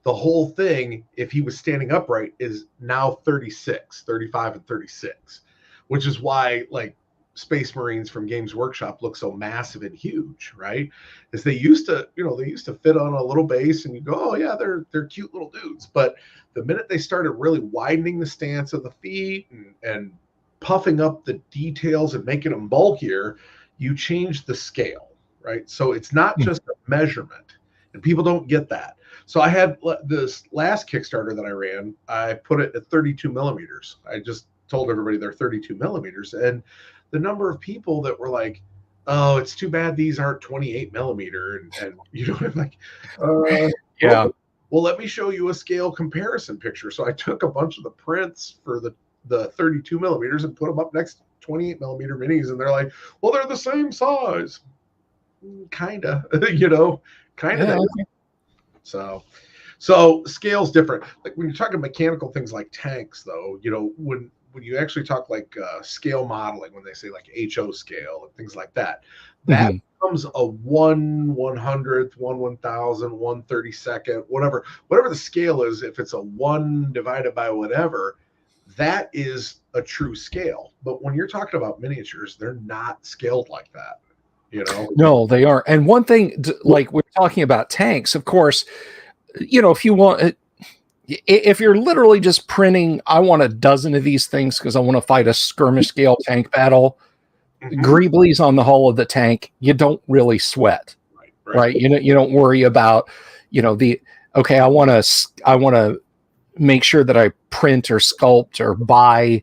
the whole thing, if he was standing upright, is now 35 and 36, which is why like Space Marines from Games Workshop look so massive and huge, right? Is they used to fit on a little base and you go, oh yeah, they're cute little dudes. But the minute they started really widening the stance of the feet and puffing up the details and making them bulkier, you change the scale, right? So it's not just a measurement, and people don't get that. So I had this last Kickstarter that I ran, I put it at 32 millimeters. I just told everybody they're 32 millimeters. And the number of people that were like, oh, it's too bad these aren't 28 millimeter. And I'm like, yeah. Well, let me show you a scale comparison picture. So I took a bunch of the prints for the 32 millimeters and put them up next to 28 millimeter minis. And they're like, well, they're the same size. Kinda, you know, kind of Yeah. that. So scale's different. Like when you're talking mechanical things like tanks, though, you know, when you actually talk like scale modeling, when they say like HO scale and things like that, that Mhm. becomes a 1/100th, 1/1000, 1/32nd, whatever the scale is. If it's a 1 divided by whatever, that is a true scale. But when you're talking about miniatures, they're not scaled like that, you know. No, they aren't. And one thing, like we're talking about tanks, of course, you know, if you want, if you're literally just printing, I want a dozen of these things because I want to fight a skirmish scale tank battle. Mhm. Greeblies on the hull of the tank, you don't really sweat, right? You don't worry about, you know, okay, I want to make sure that I print or sculpt or buy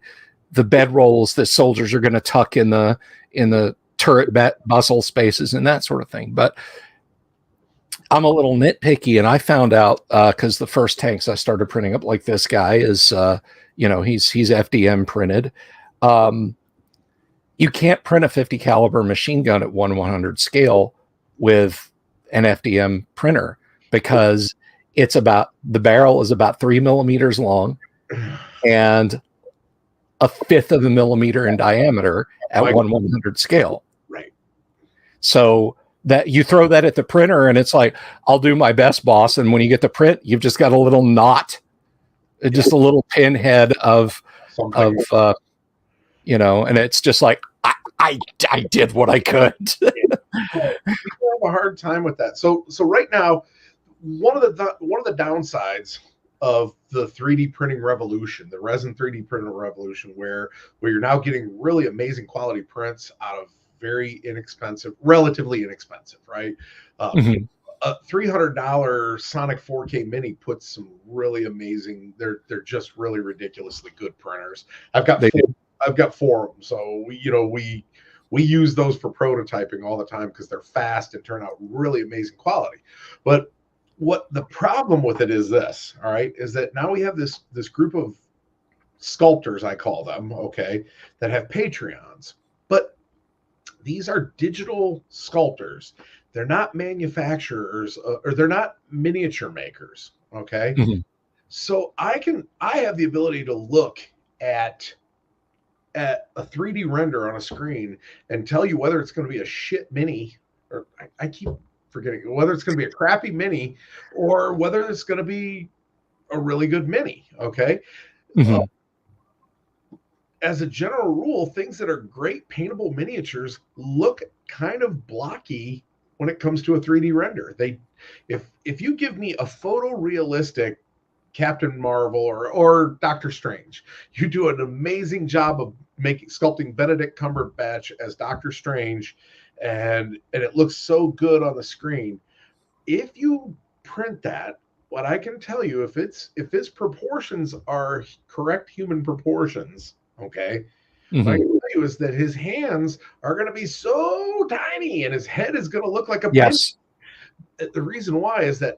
the bedrolls that soldiers are going to tuck in the turret bustle spaces and that sort of thing. But I'm a little nitpicky, and I found out because the first tanks I started printing up, like this guy, is you know, he's FDM printed. You can't print a 50 caliber machine gun at 1/100 scale with an FDM printer because the barrel is about 3 millimeters long and a fifth of a millimeter in diameter at 1/100 scale. Right. So that you throw that at the printer and it's like, I'll do my best, boss. And when you get the print, you've just got a little knot, just a little pinhead of you know, and it's just like, I did what I could. People have a hard time with that. So right now, one of the downsides of the 3D printing revolution, the resin 3D printing revolution, where you're now getting really amazing quality prints out of relatively inexpensive, right? Mm-hmm. A $300 Sonic 4K Mini puts some really amazing. They're just really ridiculously good printers. I've got 4 of them, so we use those for prototyping all the time because they're fast and turn out really amazing quality. But what the problem with it is this, all right, is that now we have this group of sculptors, I call them, okay, that have Patreons. But these are digital sculptors. They're not manufacturers or they're not miniature makers, okay? Mm-hmm. So I have the ability to look at a 3D render on a screen and tell you whether it's going to be a shit mini, or I keep forgetting, whether it's going to be a crappy mini or whether it's going to be a really good mini, okay? Mm-hmm. As a general rule, things that are great paintable miniatures look kind of blocky when it comes to a 3D render. If you give me a photorealistic Captain Marvel or Doctor Strange, you do an amazing job of sculpting Benedict Cumberbatch as Doctor Strange, and it looks so good on the screen. If you print that, what I can tell you, if his proportions are correct human proportions, okay, Mm-hmm. what I can tell you is that his hands are going to be so tiny and his head is going to look like a yes. pin. The reason why is that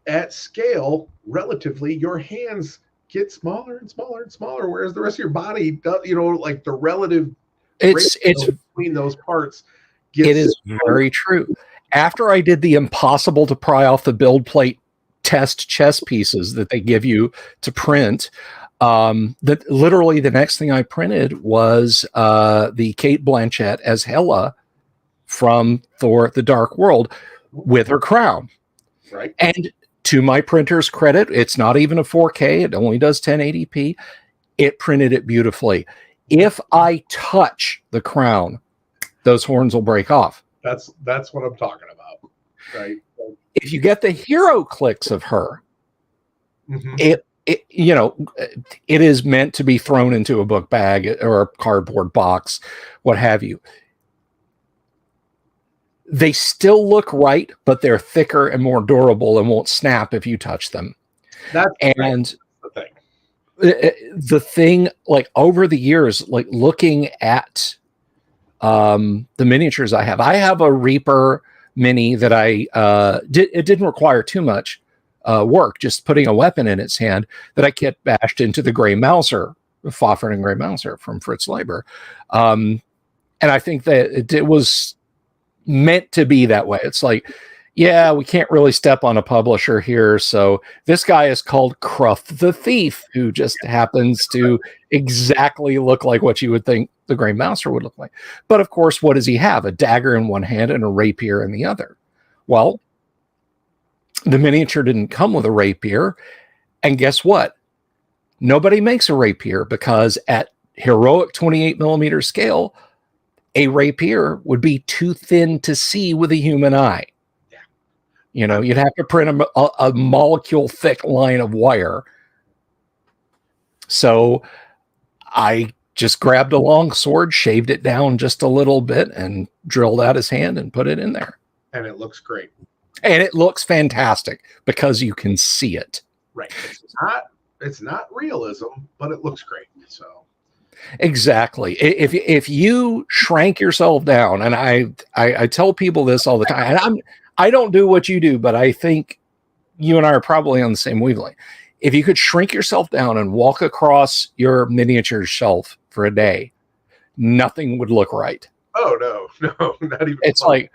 at scale, relatively, your hands get smaller and smaller and smaller, whereas the rest of your body does, like the relative it's between those parts it is very true. After I did the impossible to pry off the build plate test chess pieces that they give you to print, that literally the next thing I printed was the Kate Blanchett as Hela from Thor: The Dark World with her crown. Right. And to my printer's credit, it's not even a 4K. It only does 1080p. It printed it beautifully. If I touch the crown, those horns will break off. That's what I'm talking about, right? If you get the hero clicks of her, mm-hmm. it is meant to be thrown into a book bag or a cardboard box, what have you. They still look right, but they're thicker and more durable and won't snap if you touch them. The thing, like over the years, like looking at the miniatures I have a Reaper mini that it didn't require too much work, just putting a weapon in its hand, that I kit bashed into the Gray Mouser, Fafhren and Gray Mouser from Fritz Leiber. And I think that it was meant to be that way. It's like, yeah, we can't really step on a publisher here. So this guy is called Cruff the Thief, who just happens to exactly look like what you would think the Grey Mouser would look like. But of course, what does he have? A dagger in one hand and a rapier in the other. Well, the miniature didn't come with a rapier. And guess what? Nobody makes a rapier because at heroic 28 millimeter scale, a rapier would be too thin to see with a human eye. You know, you'd have to print a molecule thick line of wire. So I just grabbed a long sword, shaved it down just a little bit, and drilled out his hand and put it in there. And it looks great. And it looks fantastic because you can see it. Right. It's not realism, but it looks great. So exactly. If you shrank yourself down, and I tell people this all the time, and I don't do what you do, but I think you and I are probably on the same wavelength. If you could shrink yourself down and walk across your miniature shelf for a day, nothing would look right. Oh, no, not even. It's like,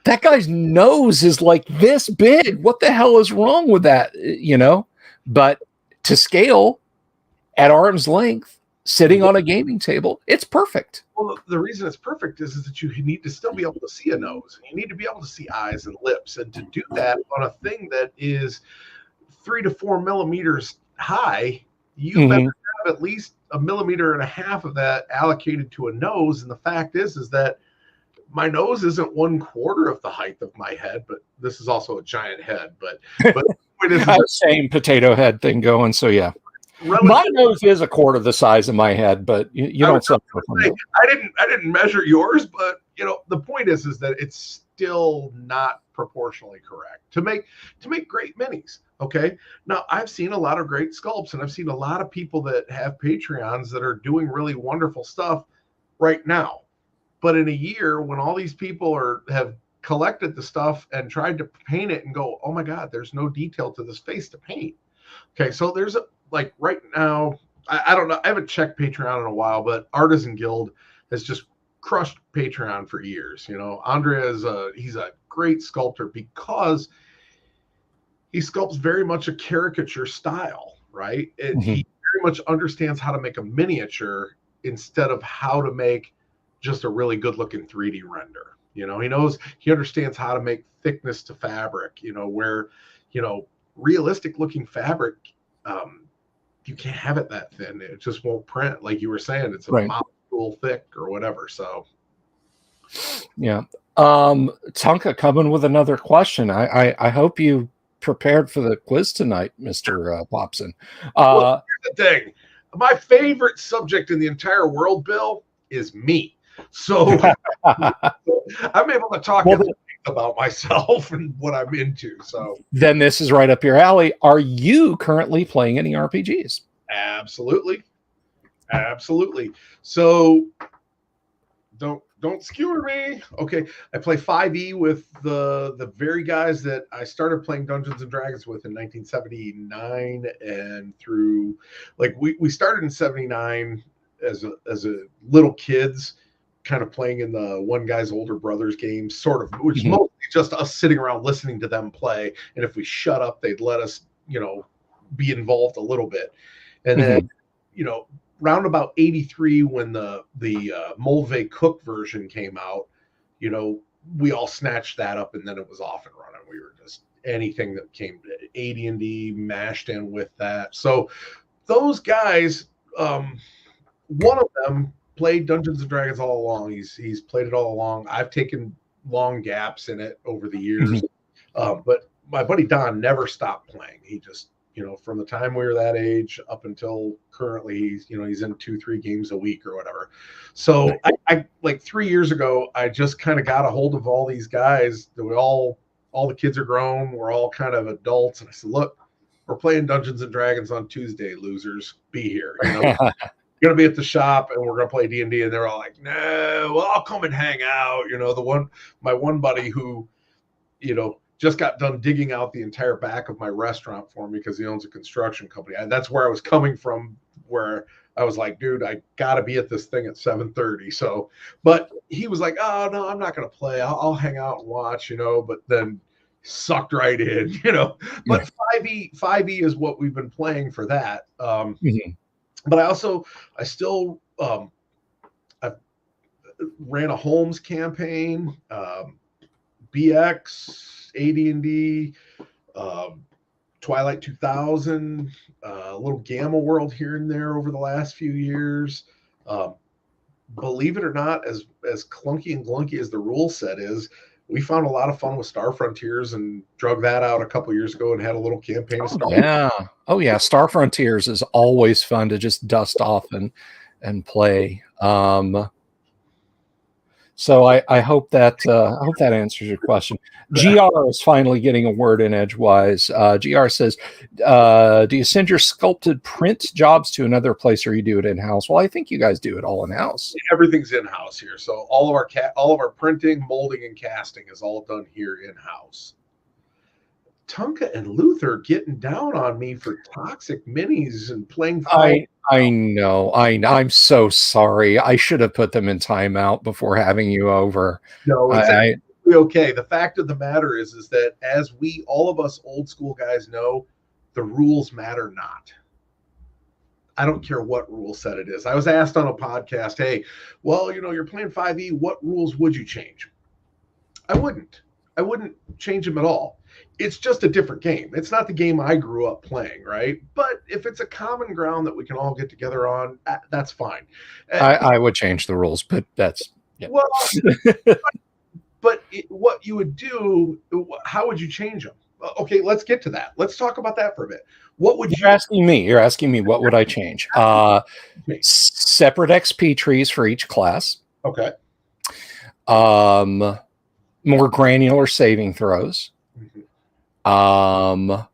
that guy's nose is like this big. What the hell is wrong with that? You know, but to scale at arm's length, sitting on a gaming table, it's perfect. Well, the reason it's perfect is that you need to still be able to see a nose. You need to be able to see eyes and lips. And to do that on a thing that is 3 to 4 millimeters high, you better have at least 1.5 millimeters of that allocated to a nose. And the fact is that my nose isn't 1/4 of the height of my head, but this is also a giant head. But the point is the same potato head thing going. So yeah. My nose is 1/4 the size of my head, but you don't suffer from that. I didn't measure yours, but you know the point is that it's still not proportionally correct to make great minis. Okay, now I've seen a lot of great sculpts, and I've seen a lot of people that have Patreons that are doing really wonderful stuff right now. But in a year, when all these people have collected the stuff and tried to paint it and go, oh my God, there's no detail to this face to paint. Okay, so there's like right now, I don't know, I haven't checked Patreon in a while, but Artisan Guild has just crushed Patreon for years. You know, Andrea he's a great sculptor because he sculpts very much a caricature style, right? He very much understands how to make a miniature instead of how to make just a really good looking 3D render. You know, he understands how to make thickness to fabric, you know, where, you know, realistic looking fabric, you can't have it that thin. It just won't print. Like you were saying, it's a molecule thick or whatever. So yeah. Tonka coming with another question. I hope you prepared for the quiz tonight, Mr. Popson. Well, here's the thing. My favorite subject in the entire world, Bill, is me. So I'm able to talk about myself and what I'm into. So then this is right up your alley. Are you currently playing any RPGs? Absolutely. So don't skewer me. Okay, I play 5e with the very guys that I started playing Dungeons and Dragons with in 1979, and through like we started in 79 as a little kids, kind of playing in the one guy's older brother's games, sort of, which is mostly just us sitting around listening to them play. And if we shut up, they'd let us, you know, be involved a little bit. And then, you know, round about 83, when the Mulvey Cook version came out, you know, we all snatched that up, and then it was off and running. We were just anything that came AD&D mashed in with that. So those guys, one of them played Dungeons and Dragons all along. He's played it all along. I've taken long gaps in it over the years, but my buddy Don never stopped playing. He just, you know, from the time we were that age up until currently, he's in 2-3 games a week or whatever. So I like 3 years ago, I just kind of got a hold of all these guys that all the kids are grown. We're all kind of adults. And I said, look, we're playing Dungeons and Dragons on Tuesday, losers. Be here. You know, going to be at the shop and we're going to play D&D. And they're all like, no, well, I'll come and hang out. You know, my one buddy who, you know, just got done digging out the entire back of my restaurant for me because he owns a construction company. And that's where I was coming from, where I was like, dude, I gotta be at this thing at 7:30. So, but he was like, oh no, I'm not gonna play. I'll hang out and watch, But then sucked right in, But 5e is what we've been playing for that. But I still I ran a Holmes campaign, BX, AD&D, Twilight 2000, a little Gamma World here and there over the last few years. Believe it or not, as clunky and glunky as the rule set is, we found a lot of fun with Star Frontiers and drug that out a couple years ago and had a little campaign of Star. Yeah. Star Frontiers is always fun to just dust off and play. So I hope that answers your question. GR is finally getting a word in edgewise. GR says, do you send your sculpted print jobs to another place or you do it in-house? Well, I think you guys do it all in-house. Everything's in-house here. So all of our printing, molding, and casting is all done here in-house. Tonka and Luther getting down on me for toxic minis and playing. I know. I'm so sorry. I should have put them in timeout before having you over. No, it's okay. The fact of the matter is that as all of us old school guys know, the rules matter not. I don't care what rule set it is. I was asked on a podcast, hey, well, you're playing 5e. What rules would you change? I wouldn't change them at all. It's just a different game. It's not the game I grew up playing, right? But if it's a common ground that we can all get together on, that's fine. I would change the rules, but that's... Yeah. Well, but what you would do, how would you change them? Okay, let's get to that. Let's talk about that for a bit. What would You're asking me, what would I change? Separate XP trees for each class. Okay. More granular saving throws. God,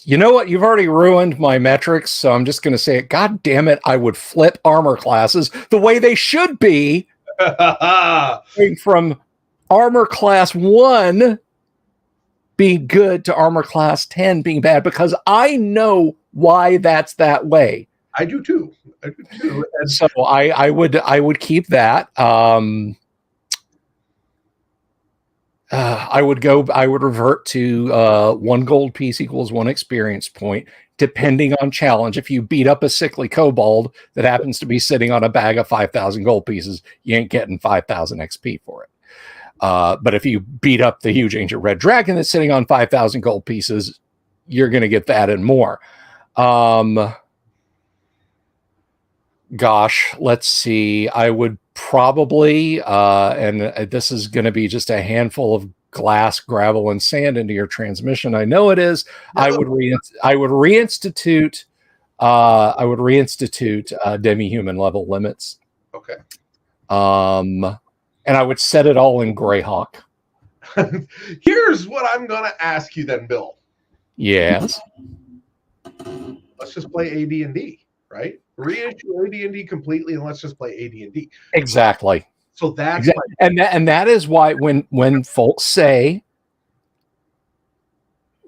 you know what? You've already ruined my metrics, so I'm just going to say it. God damn it! I would flip armor classes the way they should be, from armor class 1 being good to armor class 10 being bad, because I know why that's that way. I do too. And so I would keep that. I would revert to 1 gold piece equals 1 experience point, depending on challenge. If you beat up a sickly kobold that happens to be sitting on a bag of 5,000 gold pieces, you ain't getting 5,000 XP for it. But if you beat up the huge ancient red dragon that's sitting on 5,000 gold pieces, you're going to get that and more. Gosh, let's see. I would probably, and this is going to be just a handful of glass, gravel, and sand into your transmission. I know it is. No. I would reinstitute demi-human level limits. Okay. And I would set it all in Greyhawk. Here's what I'm going to ask you then, Bill. Yes. Let's just play AD&D, right? Reissue AD&D completely, and let's just play AD&D. Exactly. So that's and that is why when folks say,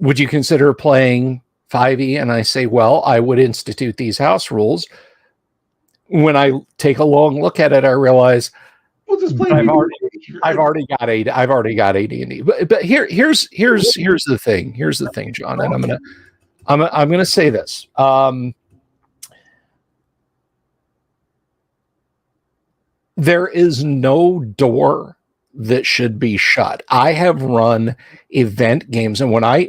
would you consider playing 5e? And I say, well, I would institute these house rules. When I take a long look at it, I realize, we'll just play I've already got AD&D. But here's the thing. Here's the thing, John. And I'm gonna say this. There is no door that should be shut. I have run event games, and when I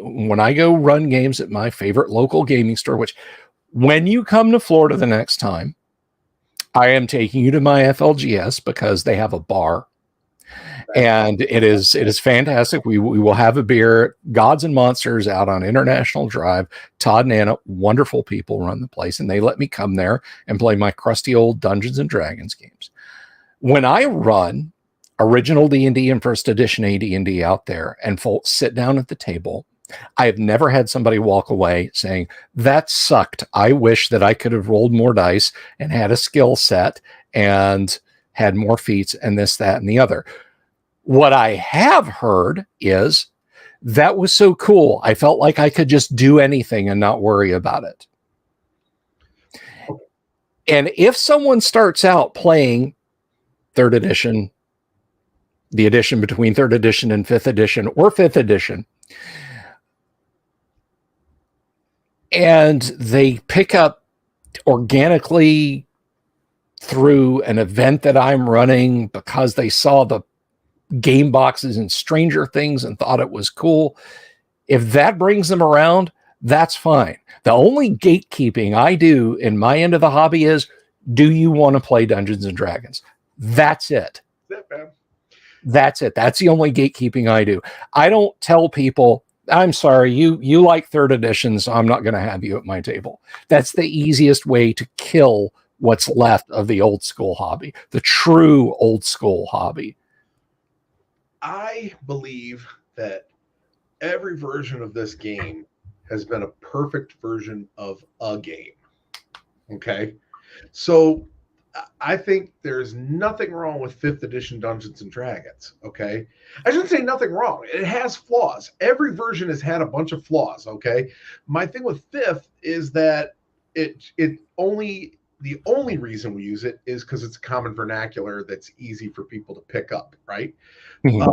go run games at my favorite local gaming store, which when you come to Florida the next time, I am taking you to my FLGS because they have a bar, and it is fantastic. We will have a beer. Gods and Monsters out on International Drive. Todd and Anna, wonderful people, run the place, and they let me come there and play my crusty old Dungeons and Dragons games. When I run original D&D and first edition AD&D out there and folks sit down at the table, I have never had somebody walk away saying, that sucked. I wish that I could have rolled more dice and had a skill set and had more feats and this, that, and the other. What I have heard is, that was so cool. I felt like I could just do anything and not worry about it. And if someone starts out playing 3rd edition, the edition between 3rd edition and 5th edition, or 5th edition, and they pick up organically through an event that I'm running because they saw the game boxes in Stranger Things and thought it was cool, if that brings them around, that's fine. The only gatekeeping I do in my end of the hobby is, do you want to play Dungeons and Dragons? That's it. That's it. That's the only gatekeeping I do. I don't tell people, I'm sorry, you like 3rd edition, so I'm not going to have you at my table. That's the easiest way to kill what's left of the old school hobby, the true old school hobby. I believe that every version of this game has been a perfect version of a game. Okay. So I think there's nothing wrong with 5th edition Dungeons and Dragons. Okay. I shouldn't say nothing wrong. It has flaws. Every version has had a bunch of flaws. Okay. My thing with 5th is that the only reason we use it is because it's a common vernacular that's easy for people to pick up, right? Mm-hmm.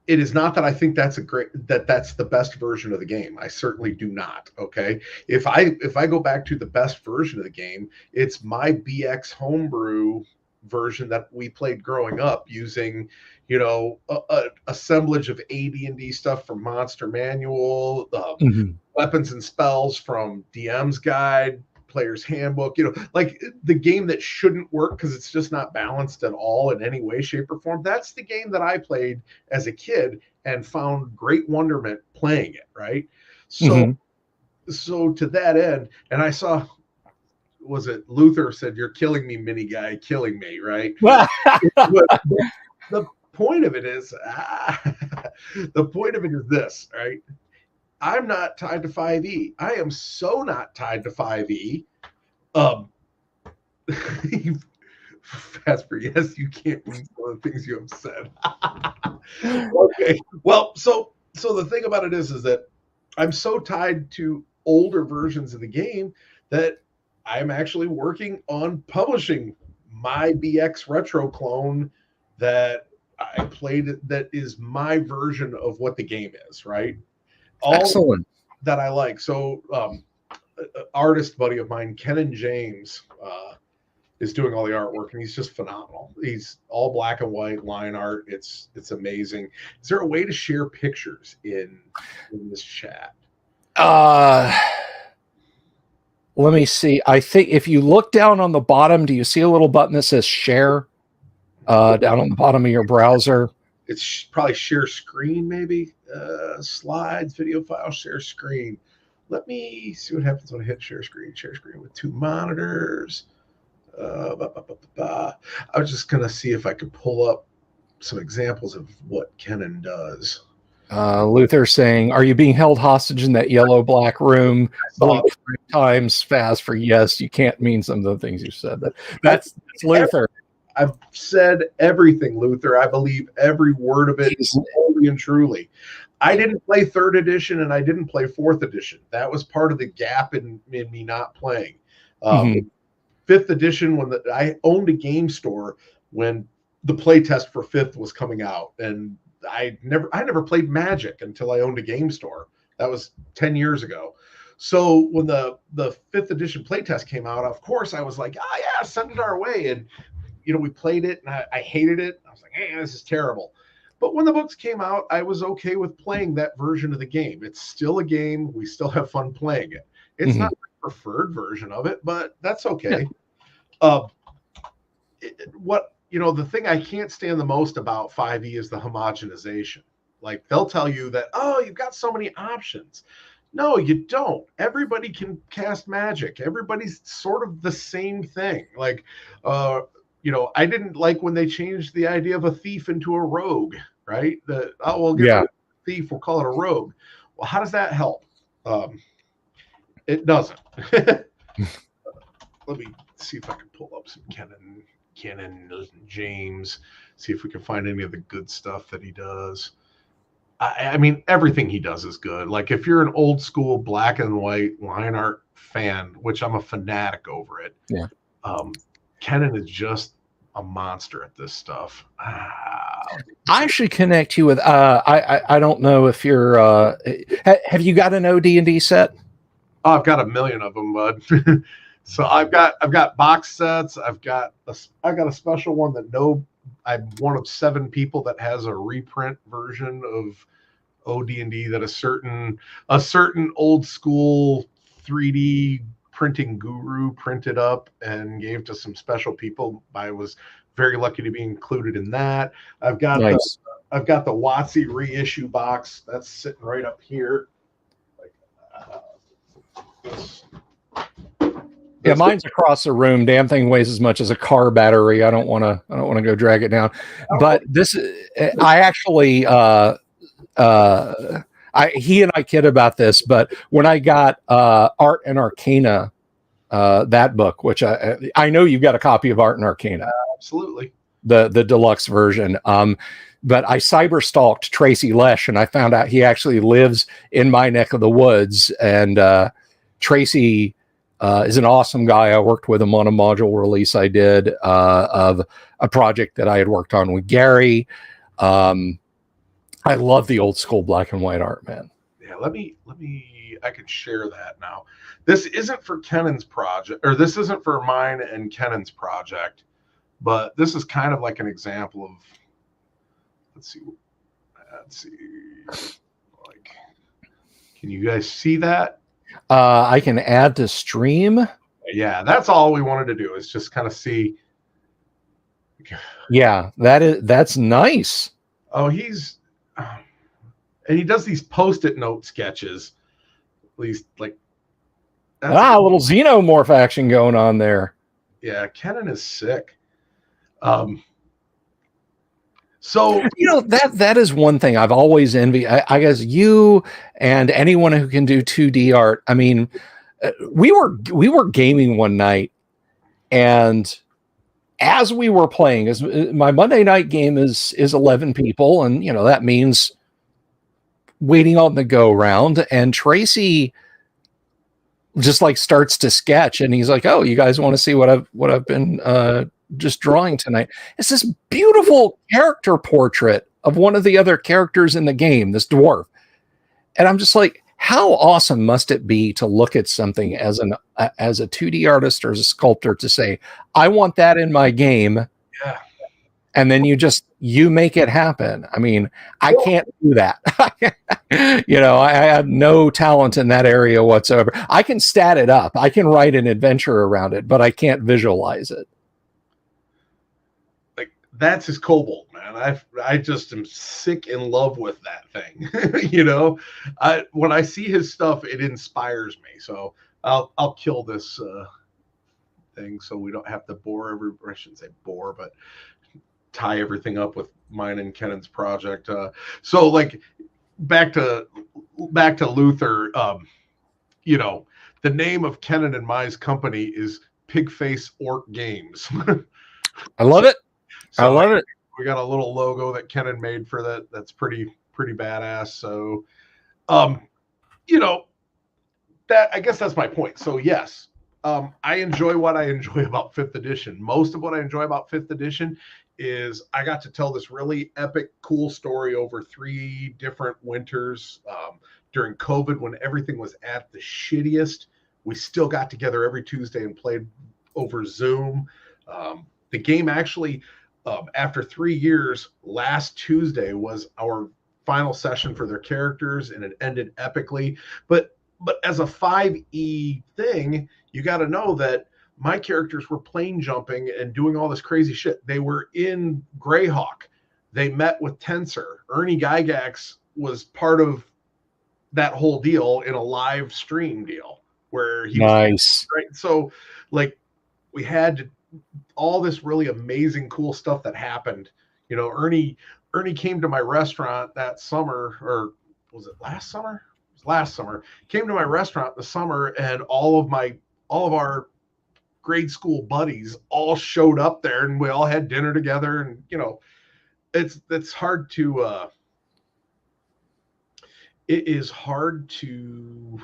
It is not that I think that's the best version of the game. I certainly do not. Okay. If I go back to the best version of the game, it's my BX homebrew version that we played growing up using, a assemblage of AD&D stuff from Monster Manual, weapons and spells from DM's Guide, Player's Handbook, like the game that shouldn't work because it's just not balanced at all in any way, shape, or form. That's the game that I played as a kid and found great wonderment playing it, right? So to that end, and I saw, was it Luther said, "You're killing me, mini guy, killing me," right? The point of it is, this, right? I'm not tied to 5e. I am so not tied to 5e. Fasper, yes, you can't read some of the things you have said. Okay. Well, so the thing about it is that I'm so tied to older versions of the game that I'm actually working on publishing my BX retro clone that I played, that is my version of what the game is, right? Excellent. That I like. So artist buddy of mine, Kenan James, is doing all the artwork, and he's just phenomenal. He's all black and white line art. It's amazing. Is there a way to share pictures in this chat? Let me see. I think if you look down on the bottom, do you see a little button that says share down on the bottom of your browser? It's probably share screen, maybe. Slides, video file, share screen. Let me see what happens when I hit share screen. Share screen with 2 monitors. I was just going to see if I could pull up some examples of what Kenan does. Luther saying, "Are you being held hostage in that yellow-black room?" Blink 3 times fast for yes. You can't mean some of the things you said. That's Luther. I've said everything, Luther. I believe every word of it, fully and truly. I didn't play 3rd edition and I didn't play 4th edition. That was part of the gap in me not playing. 5th edition, when I owned a game store when the play test for 5th was coming out, and I never played Magic until I owned a game store. That was 10 years ago. So when the 5th edition playtest came out, of course I was like, "Oh yeah, send it our way." And we played it, and I hated it. I was like, "Hey, this is terrible." But when the books came out, I was okay with playing that version of the game. It's still a game. We still have fun playing it. It's not my preferred version of it, but that's okay. Yeah. The thing I can't stand the most about 5e is the homogenization. Like, they'll tell you that, "Oh, you've got so many options." No, you don't. Everybody can cast magic. Everybody's sort of the same thing. Like, I didn't like when they changed the idea of a thief into a rogue, right? We'll get rid of a thief, we'll call it a rogue. Well, how does that help? It doesn't. Let me see if I can pull up some Kenan James, see if we can find any of the good stuff that he does. I mean, everything he does is good. Like if you're an old school black and white line art fan, which I'm a fanatic over it, Yeah. Kenan is just a monster at this stuff. I should connect you with. I don't know if you're. Have you got an OD&D set? Oh, I've got a million of them, bud. So I've got box sets. I've got a special one that I'm one of 7 people that has a reprint version of OD&D that a certain old school 3D printing guru printed up and gave to some special people. I was very lucky to be included in that. I've got Nice. the WotC reissue box that's sitting right up here. This, Yeah, mine's across the room. Damn thing weighs as much as a car battery. I don't want to go drag it down. But this, I actually, he and I kid about this. But when I got Art and Arcana, that book, which I know you've got a copy of Art and Arcana, absolutely, the deluxe version. But I cyber stalked Tracy Lesh, and I found out he actually lives in my neck of the woods. And Tracy is an awesome guy. I worked with him on a module release I did of a project that I had worked on with Gary. I love the old school black and white art, man. Yeah, let me. I can share that now. This isn't for Kenan's project, or this isn't for mine and Kenan's project, but this is kind of like an example of. Let's see. Like, can you guys see that? I can add to stream. Yeah, that's all we wanted to do is just kind of see. Yeah, that's nice. Oh, and he does these post-it note sketches. At least like a little xenomorph action going on there. Yeah, Kenan is sick. So that is one thing I've always envied. I guess you and anyone who can do 2D art. I mean, we were gaming one night, and as we were playing, as my Monday night game is 11 people, and that means waiting on the go round. And Tracy just like starts to sketch, and he's like, "Oh, you guys want to see what I've been just drawing tonight?" It's this beautiful character portrait of one of the other characters in the game, this dwarf. And I'm just like, how awesome must it be to look at something as a 2D artist or as a sculptor to say, I want that in my game. Yeah. And then you make it happen. I mean, I can't do that. I have no talent in that area whatsoever. I can stat it up. I can write an adventure around it, but I can't visualize it. Like, that's his Cobalt, man. I just am sick in love with that thing. When I see his stuff, it inspires me. So I'll kill this thing so we don't have to I shouldn't say bore, but tie everything up with mine and Kenan's project. So like back to Luther, the name of Kenan and my company is Pigface Orc Games. I love it. I love it. We got a little logo that Kenan made for that. That's pretty badass. So, that, I guess that's my point. So yes, I enjoy what I enjoy about 5th edition. Most of what I enjoy about 5th edition is I got to tell this really epic, cool story over 3 different winters during COVID when everything was at the shittiest. We still got together every Tuesday and played over Zoom. The game actually, after 3 years, last Tuesday was our final session for their characters, and it ended epically. But as a 5e thing, you got to know that my characters were plane jumping and doing all this crazy shit. They were in Greyhawk. They met with Tensor. Ernie Gygax was part of that whole deal in a live stream deal where he was right. So like we had all this really amazing, cool stuff that happened. Ernie came to my restaurant that summer, or was it last summer? It was last summer. Came to my restaurant the summer, and all of our grade school buddies all showed up there, and we all had dinner together. And it's hard to it is hard to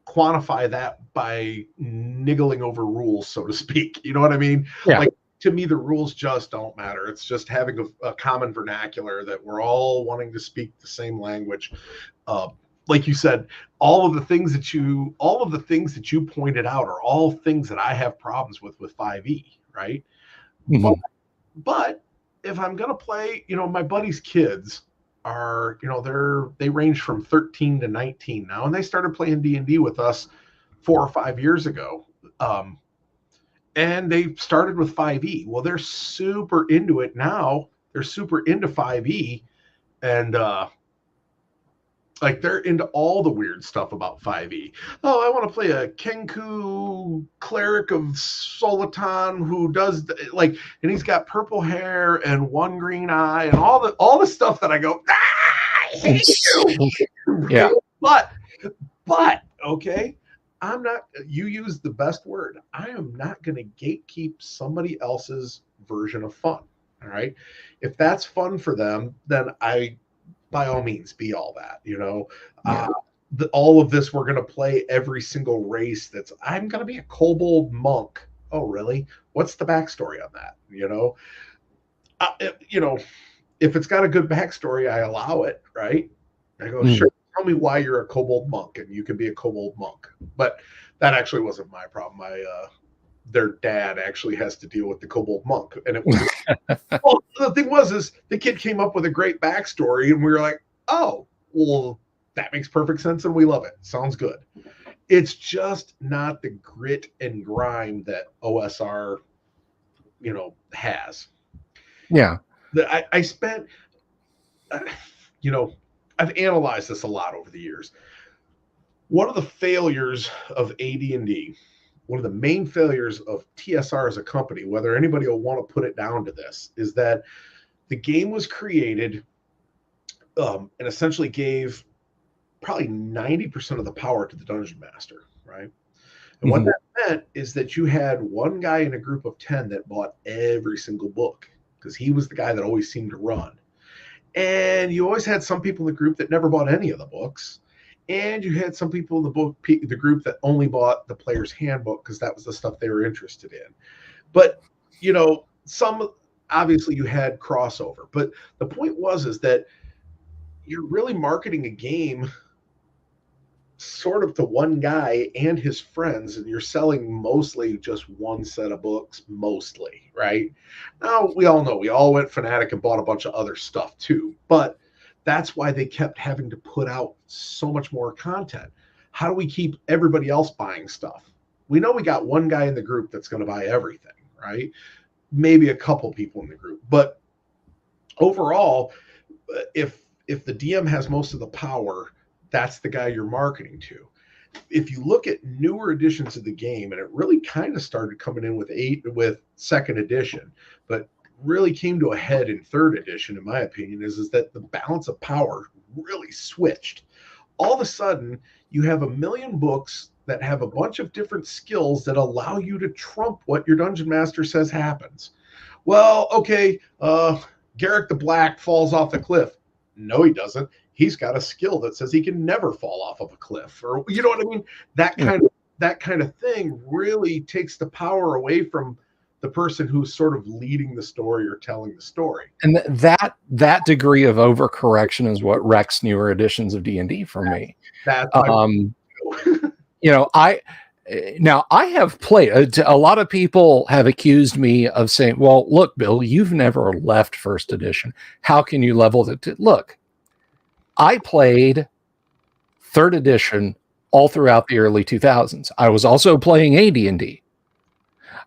quantify that by niggling over rules, so to speak. You know what I mean? Yeah. Like, to me, the rules just don't matter. It's just having a common vernacular that we're all wanting to speak the same language. Like you said, all of the things that you pointed out are all things that I have problems with 5e, right? Mhm. But if I'm gonna play, my buddy's kids are, they range from 13 to 19 now, and they started playing D&D with us 4 or 5 years ago. And they started with 5e. Well, they're super into it now. They're super into 5e, and like, they're into all the weird stuff about 5e. Oh, I want to play a Kenku cleric of Soliton who does and he's got purple hair and one green eye and all the stuff that I go, I hate you. Yeah. But okay, I'm not. You used the best word. I am not going to gatekeep somebody else's version of fun. All right, if that's fun for them, then by all means, be all that. Yeah. All of this, we're going to play every single race. I'm going to be a kobold monk. Oh, really? What's the backstory on that? If it's got a good backstory, I allow it. Right? I go, sure. Tell me why you're a kobold monk, and you can be a kobold monk. But that actually wasn't my problem. Their dad actually has to deal with the kobold monk, and it was. Well, the thing is the kid came up with a great backstory, and we were like, oh, well, that makes perfect sense, and we love it. Sounds good. It's just not the grit and grime that OSR, has. Yeah. I spent, I've analyzed this a lot over the years. One of the failures of AD&D, one of the main failures of TSR as a company, whether anybody will want to put it down to this, is that the game was created and essentially gave probably 90% of the power to the dungeon master, right? And what that meant is that you had one guy in a group of 10 that bought every single book because he was the guy that always seemed to run. And you always had some people in the group that never bought any of the books. And you had some people in the group that only bought the player's handbook because that was the stuff they were interested in. But, some, obviously you had crossover. But the point is that you're really marketing a game sort of to one guy and his friends, and you're selling mostly just one set of books, mostly, right? Now, we all know we all went fanatic and bought a bunch of other stuff too, but that's why they kept having to put out so much more content. How do we keep everybody else buying stuff? We know we got one guy in the group that's going to buy everything, right? Maybe a couple people in the group, but overall, if the DM has most of the power, that's the guy you're marketing to. If you look at newer editions of the game, and it really kind of started coming in with second edition, but really came to a head in third edition, in my opinion, is that the balance of power really switched. All of a sudden, you have a million books that have a bunch of different skills that allow you to trump what your dungeon master says happens. Well, okay, Garrick the Black falls off the cliff. No, he doesn't. He's got a skill that says he can never fall off of a cliff, or you know what I mean? That kind of thing really takes the power away from the person who's sort of leading the story or telling the story. And that degree of overcorrection is what wrecks newer editions of D&D for me. That's I have played. A lot of people have accused me of saying, "Well, look, Bill, you've never left first edition. How can you level it?" Look, I played third edition all throughout the early 2000s. I was also playing AD&D.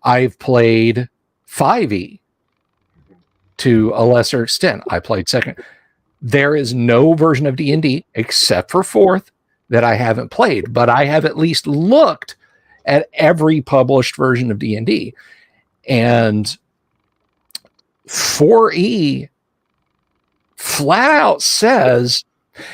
I've played 5e to a lesser extent. I played second. There is no version of D&D except for fourth that I haven't played, but I have at least looked at every published version of D&D. And 4e flat out says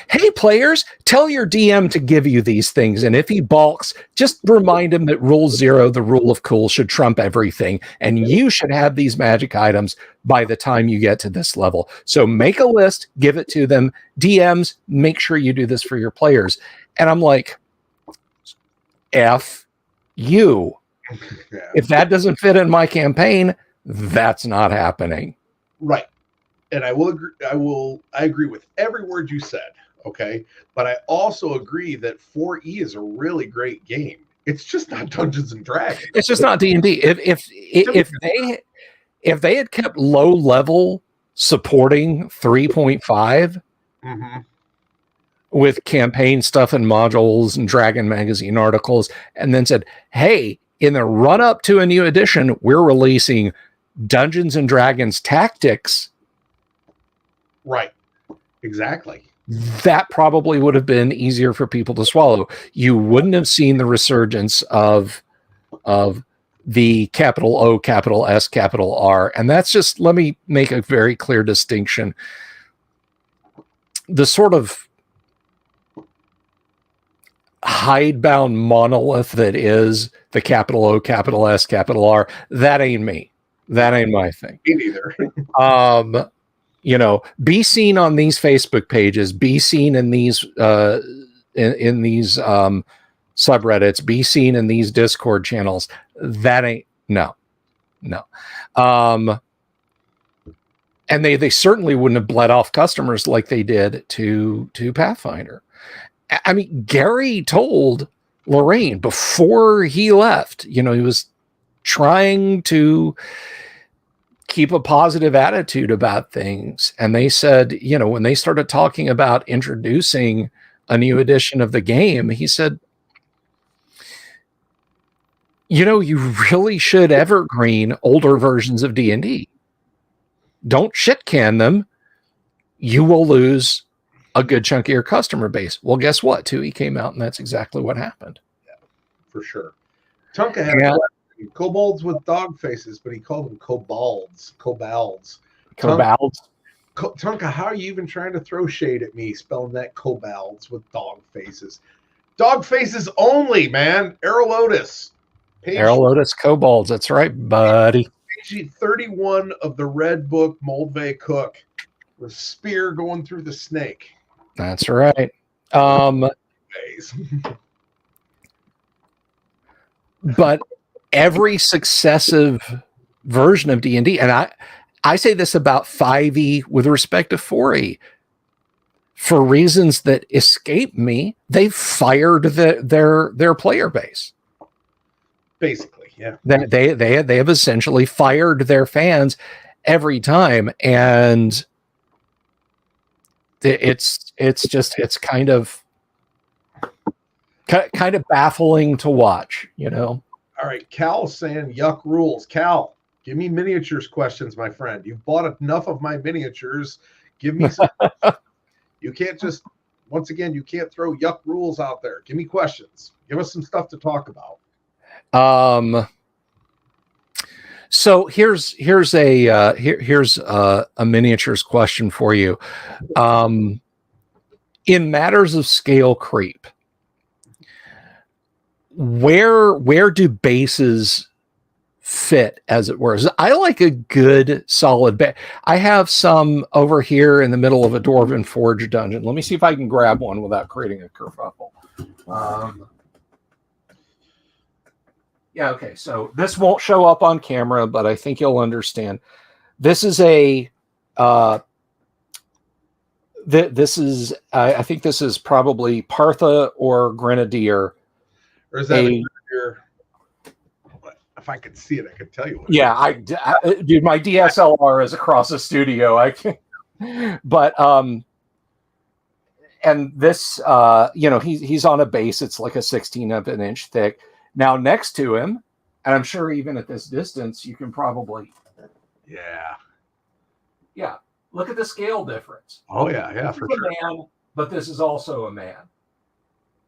Hey, players, tell your DM to give you these things. And if he balks, just remind him that rule 0, the rule of cool, should trump everything. And you should have these magic items by the time you get to this level. So make a list, give it to them. DMs, make sure you do this for your players. And I'm like, F you. Yeah. If that doesn't fit in my campaign, that's not happening. Right. And I will agree. I agree with every word you said. Okay. But I also agree that 4E is a really great game. It's just not Dungeons and Dragons. It's just not D&D. If they had kept low level supporting 3.5 with campaign stuff and modules and Dragon Magazine articles, and then said, hey, in the run up to a new edition, we're releasing Dungeons and Dragons Tactics. Right. Exactly. That probably would have been easier for people to swallow. You wouldn't have seen the resurgence of the capital O, capital S, capital R. And that's just, let me make a very clear distinction. The sort of hidebound monolith that is the capital O, capital S, capital R, that ain't me. That ain't my thing. Me neither. Be seen on these Facebook pages, be seen in these in these subreddits, be seen in these Discord channels. That ain't no. And they certainly wouldn't have bled off customers like they did to Pathfinder. I mean, Gary told Lorraine before he left, he was trying to keep a positive attitude about things. And they said, when they started talking about introducing a new edition of the game, he said, you really should evergreen older versions of D&D. Don't shit can them. You will lose a good chunk of your customer base. Well, guess what? 2E came out, and that's exactly what happened. Yeah, for sure. Tonka had kobolds with dog faces, but he called them kobolds. Tonka, how are you even trying to throw shade at me spelling that kobolds with dog faces? Dog faces only, man. Aerolotus. Aerolotus kobolds. That's right, buddy. Page 31 of the Red Book, Moldvay Cook, with spear going through the snake. That's right. But every successive version of D&D, and I say this about 5e with respect to 4e, for reasons that escape me, they've fired their player base. Basically, yeah. They have essentially fired their fans every time, and it's kind of baffling to watch, All right, Cal's saying yuck rules. Cal, give me miniatures questions, my friend. You've bought enough of my miniatures. Give me some. You can't just, once again, you can't throw yuck rules out there. Give me questions. Give us some stuff to talk about. So here's a miniatures question for you. In matters of scale creep, where do bases fit, as it were? I like a good solid base. I have some over here in the middle of a Dwarven Forge dungeon. Let me see if I can grab one without creating a kerfuffle. Yeah, okay, so this won't show up on camera, but I think you'll understand. This is a I think this is probably Partha or Grenadier. Or is that a Grenadier? If I could see it, I could tell you. Yeah, dude, my DSLR is across the studio. I can, but and this, he's on a base. It's like a 16 of an inch thick. Now next to him, and I'm sure even at this distance, you can probably, yeah. Look at the scale difference. Oh yeah, for sure. Man, but this is also a man.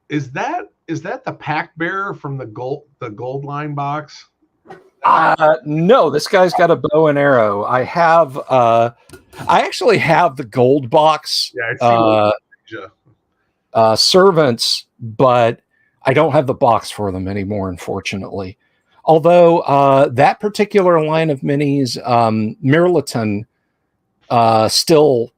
Is that the pack bearer from the gold line box? No, this guy's got a bow and arrow. I actually have the gold box. Yeah, I see Servants, but I don't have the box for them anymore, unfortunately. Although that particular line of minis, Mirliton, still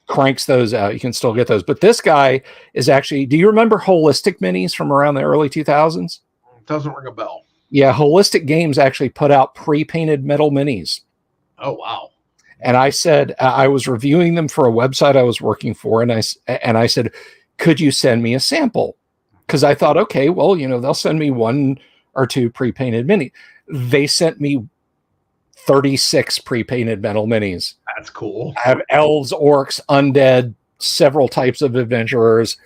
cranks those out. You can still get those. But this guy is actually, do you remember Holistic Minis from around the early 2000s? Doesn't ring a bell. Yeah, Holistic Games actually put out pre-painted metal minis. Oh, wow. And I said, I was reviewing them for a website I was working for, and I said, could you send me a sample? Because I thought, okay, well, they'll send me 1 or 2 pre-painted mini. They sent me 36 pre-painted metal minis. That's cool. I have elves, orcs, undead, several types of adventurers.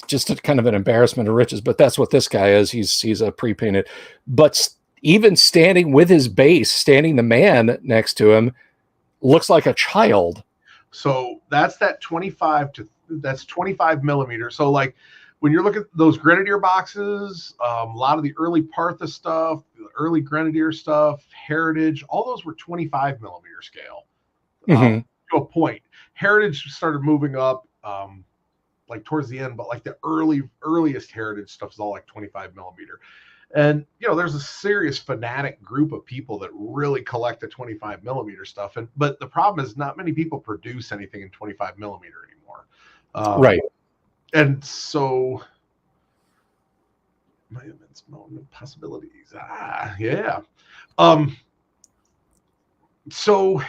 Just a kind of an embarrassment of riches, but that's what this guy is. He's a pre-painted. But even standing with his base, standing the man next to him, looks like a child. So that's 25 millimeters. So like when you're looking at those Grenadier boxes, a lot of the early Partha stuff, the early Grenadier stuff, Heritage, all those were 25 millimeter scale to a point. Heritage started moving up like towards the end, but like the earliest Heritage stuff is all like 25 millimeter. And, there's a serious fanatic group of people that really collect the 25 millimeter stuff. But the problem is not many people produce anything in 25 millimeter anymore. Right. And so possibilities. Yeah. So,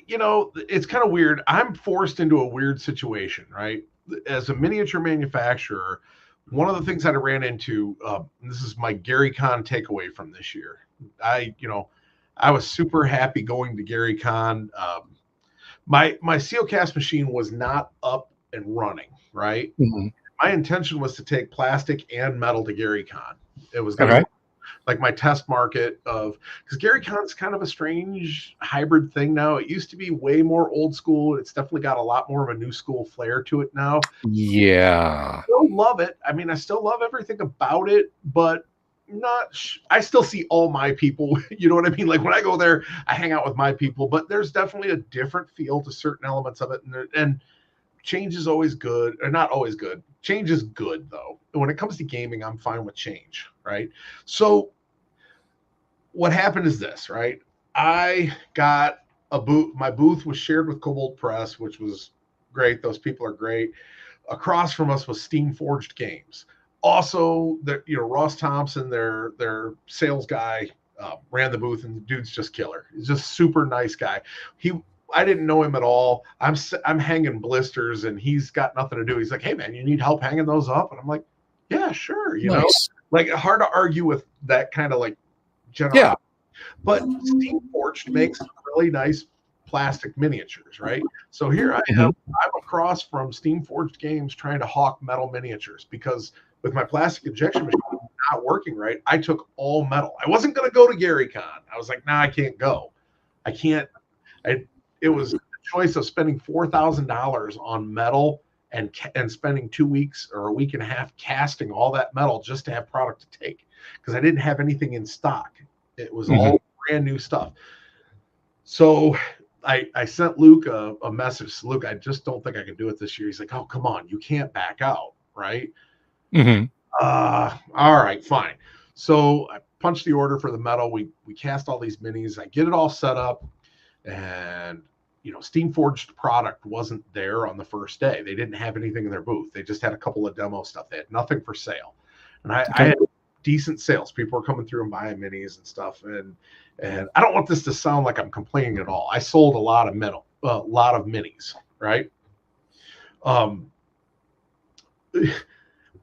it's kind of weird. I'm forced into a weird situation, right? As a miniature manufacturer, one of the things that I ran into, this is my Gary Con takeaway from this year. I was super happy going to Gary Con. My Sealcast machine was not up and running, right? My intention was to take plastic and metal to Gary Con. It was going to be like my test market because Gary Con's kind of a strange hybrid thing now. It used to be way more old school. It's definitely got a lot more of a new school flair to it now. Yeah. I still love it. I mean, I still love everything about it, but I still see all my people. You know what I mean? Like when I go there, I hang out with my people, but there's definitely a different feel to certain elements of it. And change is always good, or not always good. Change is good though. When it comes to gaming, I'm fine with change, right? So what happened is this, right? I got a booth. My booth was shared with Cobalt Press, which was great. Those people are great. Across from us was Steam Forged Games. Also, Ross Thompson, their sales guy, ran the booth, and the dude's just killer. He's just super nice guy. I didn't know him at all. I'm hanging blisters, and he's got nothing to do. He's like, "Hey man, you need help hanging those up?" And I'm like, "Yeah, sure." You know, like hard to argue with that kind of like general. Yeah. But Steam Forged makes really nice plastic miniatures, right? So here I am. I'm across from Steam Forged Games trying to hawk metal miniatures because with my plastic injection machine not working right, I took all metal. I wasn't going to go to Gary Con. I was like, nah, I can't go. I can't. It was a choice of spending $4,000 on metal and spending 2 weeks or a week and a half casting all that metal just to have product to take because I didn't have anything in stock. It was all brand new stuff. So I sent Luke a message. Luke, I just don't think I can do it this year. He's like, oh, come on. You can't back out, right? All right, fine. So I punched the order for the metal. We cast all these minis. I get it all set up. And, Steam Forged product wasn't there on the first day. They didn't have anything in their booth. They just had a couple of demo stuff. They had nothing for sale. And I had decent sales. People were coming through and buying minis and stuff. And I don't want this to sound like I'm complaining at all. I sold a lot of minis, right?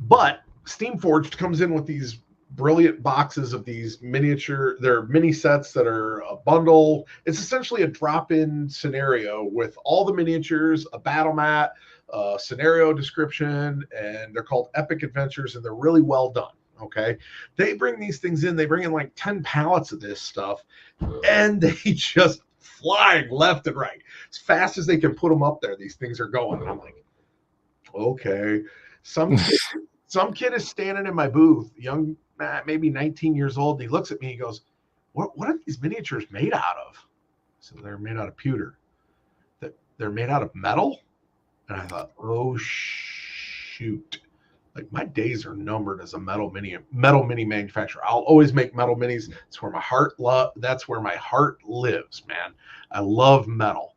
But Steam Forged comes in with these brilliant boxes of these they're mini sets that are a bundle. It's essentially a drop-in scenario with all the miniatures, a battle mat, a scenario description, and they're called Epic Adventures, and they're really well done. Okay. They bring these things in, they bring in like 10 pallets of this stuff, and they just flying left and right. As fast as they can put them up there, these things are going. And I'm like, okay. Some kid is standing in my booth, young, maybe 19 years old. He looks at me, he goes, what are these miniatures made out of? So they're made out of pewter. they're made out of metal. And I thought, oh shoot. Like my days are numbered as a metal mini manufacturer. I'll always make metal minis. It's where that's where my heart lives, man. I love metal.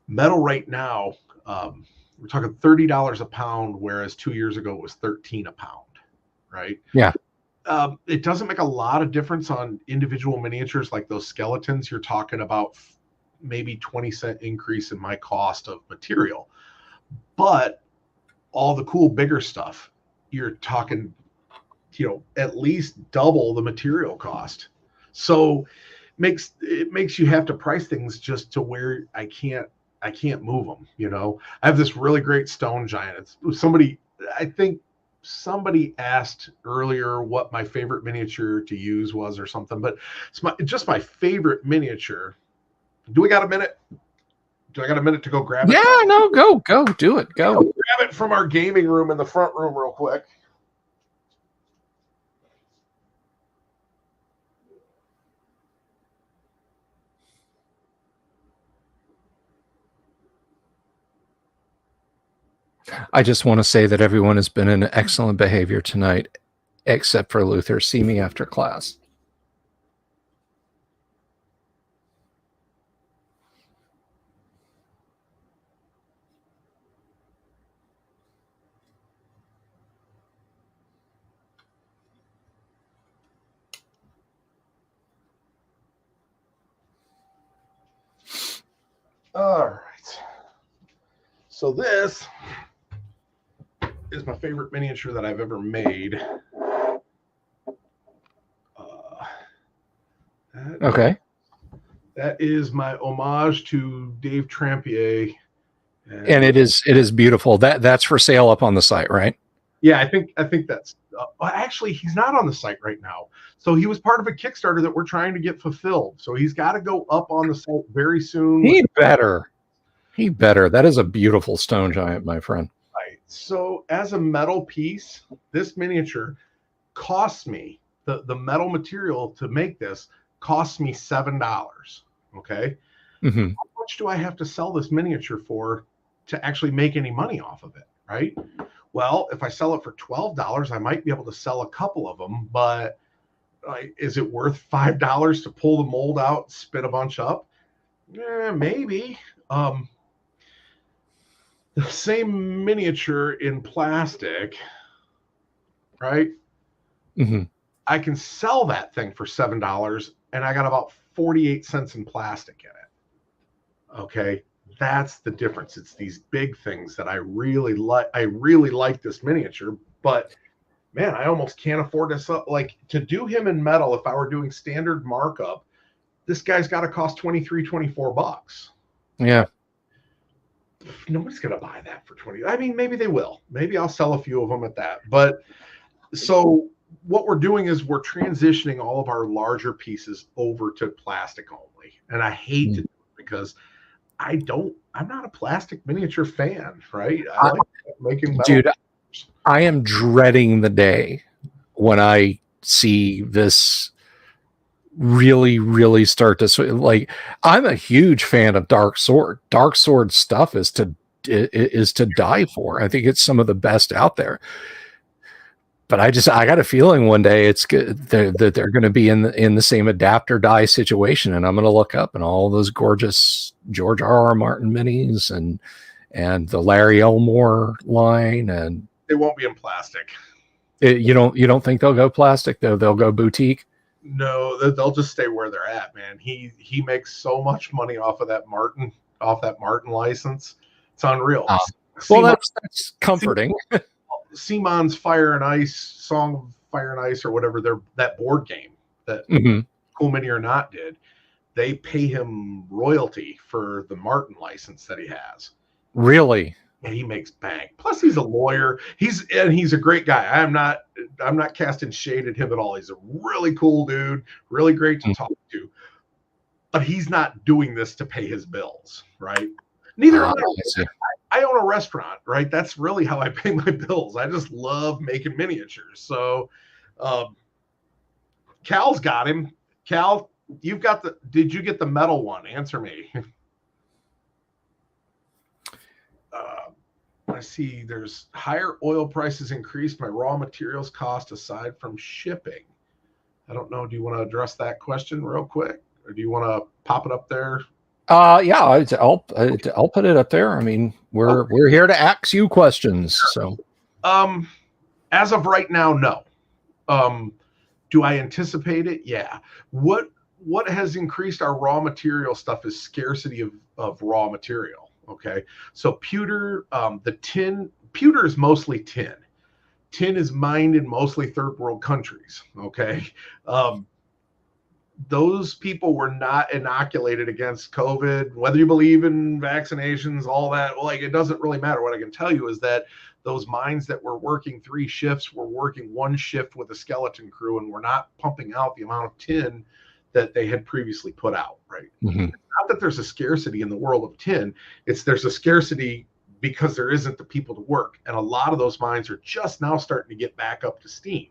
Metal right now, we're talking $30 a pound, whereas 2 years ago it was 13 a pound, right? Yeah. It doesn't make a lot of difference on individual miniatures like those skeletons. You're talking about maybe 20-cent increase in my cost of material. But all the cool, bigger stuff, you're talking, at least double the material cost. So it makes you have to price things just to where I can't move them. I have this really great stone giant. I think somebody asked earlier what my favorite miniature to use was or something, but it's just my favorite miniature. Do I got a minute to go grab it? Yeah, no, go, do it, go. Grab it from our gaming room in the front room real quick. I just want to say that everyone has been in excellent behavior tonight, except for Luther. See me after class. All right. So this is my favorite miniature that I've ever made. Okay. That is my homage to Dave Trampier. And it is beautiful. That's for sale up on the site, right? Yeah, I think that's actually he's not on the site right now. So he was part of a Kickstarter that we're trying to get fulfilled. So he's got to go up on the site very soon. He better. That is a beautiful stone giant, my friend. Right. So as a metal piece, this miniature costs me the metal material to make this costs me $7. Okay. Mm-hmm. How much do I have to sell this miniature for to actually make any money off of it? Right. Well, if I sell it for $12, I might be able to sell a couple of them, but is it worth $5 to pull the mold out, spit a bunch up? Maybe. The same miniature in plastic, right? Mm-hmm. I can sell that thing for $7, and I got about 48 cents in plastic in it. Okay. That's the difference. It's these big things that I really like. I really like this miniature, but man, I almost can't afford to do him in metal. If I were doing standard markup, this guy's got to cost $23-24. Yeah. Nobody's going to buy that for 20. I mean, maybe they will. Maybe I'll sell a few of them at that. But so what we're doing is we're transitioning all of our larger pieces over to plastic only. And I hate to do it because I'm not a plastic miniature fan, right? I like making metal. Dude, I am dreading the day when I see this really, really start to like. I'm a huge fan of Dark Sword. Dark Sword stuff is to die for. I think it's some of the best out there. But I got a feeling one day it's good that they're going to be in the same adapt or die situation, and I'm going to look up and all those gorgeous George R.R. Martin minis and the Larry Elmore line, and they won't be in plastic. You don't think they'll go plastic though? They'll go boutique. No, they'll just stay where they're at, man. He makes so much money off that Martin license. It's unreal. Well, that's comforting. Simon's Fire and Ice, Song of Fire and Ice, or whatever, that board game that Cool Mini or Not did, they pay him royalty for the Martin license that he has. Really? And he makes bank. Plus, he's a lawyer. He's a great guy. I'm not casting shade at him at all. He's a really cool dude, really great to talk to. But he's not doing this to pay his bills, right? Neither am I. I own a restaurant, right? That's really how I pay my bills. I just love making miniatures. So Cal's got him. Cal, did you get the metal one? Answer me. I see there's higher oil prices increased my raw materials cost aside from shipping. I don't know. Do you want to address that question real quick, or do you want to pop it up there? Yeah, I'll put it up there. I mean, we're here to ask you questions. So, as of right now, no. Do I anticipate it? Yeah. What has increased our raw material stuff is scarcity of raw material. Okay. So pewter, the tin, pewter is mostly tin. Tin is mined in mostly third world countries. Okay. Those people were not inoculated against COVID, whether you believe in vaccinations, all that. Like, it doesn't really matter. What I can tell you is that those mines that were working 3 shifts were working 1 shift with a skeleton crew, and were not pumping out the amount of tin that they had previously put out. Right. mm-hmm. Not that there's a scarcity in the world of tin. There's a scarcity because there isn't the people to work. And a lot of those mines are just now starting to get back up to steam.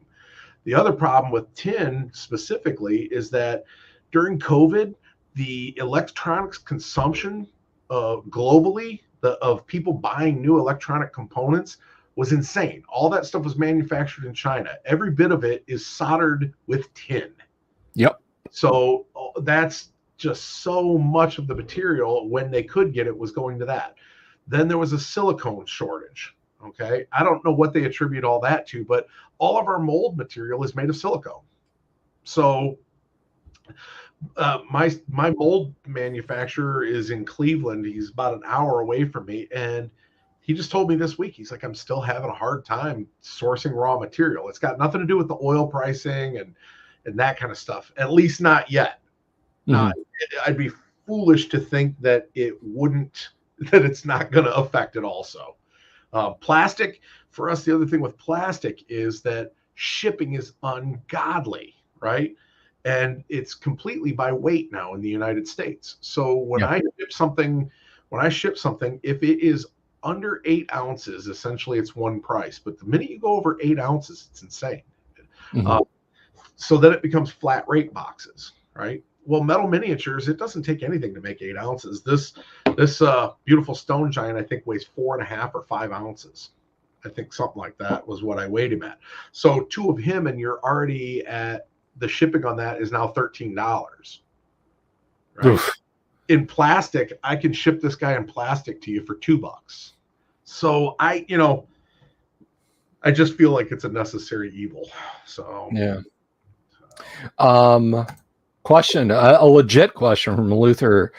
The other problem with tin specifically is that during COVID, the electronics consumption globally of people buying new electronic components was insane. All that stuff was manufactured in China. Every bit of it is soldered with tin. Yep. So that's just so much of the material, when they could get it, was going to that. Then there was a silicone shortage. Okay. I don't know what they attribute all that to, but all of our mold material is made of silicone. So my mold manufacturer is in Cleveland. He's about an hour away from me. And he just told me this week, he's like, I'm still having a hard time sourcing raw material. It's got nothing to do with the oil pricing and that kind of stuff. At least not yet. Mm-hmm. I'd be foolish to think that it's not going to affect it also. Plastic, for us, the other thing with plastic is that shipping is ungodly, right? And it's completely by weight now in the United States. So when I ship something, if it is under 8 ounces, essentially it's one price. But the minute you go over 8 ounces, it's insane. Mm-hmm. So then it becomes flat rate boxes, right? Well, metal miniatures, it doesn't take anything to make 8 ounces. This beautiful stone giant, I think, weighs 4.5 or 5 ounces. I think something like that was what I weighed him at. So 2 of him, and you're already at, the shipping on that is now $13. Right? Oof. In plastic, I can ship this guy in plastic to you for $2. So I just feel like it's a necessary evil. So yeah. Question, a legit question from Luther.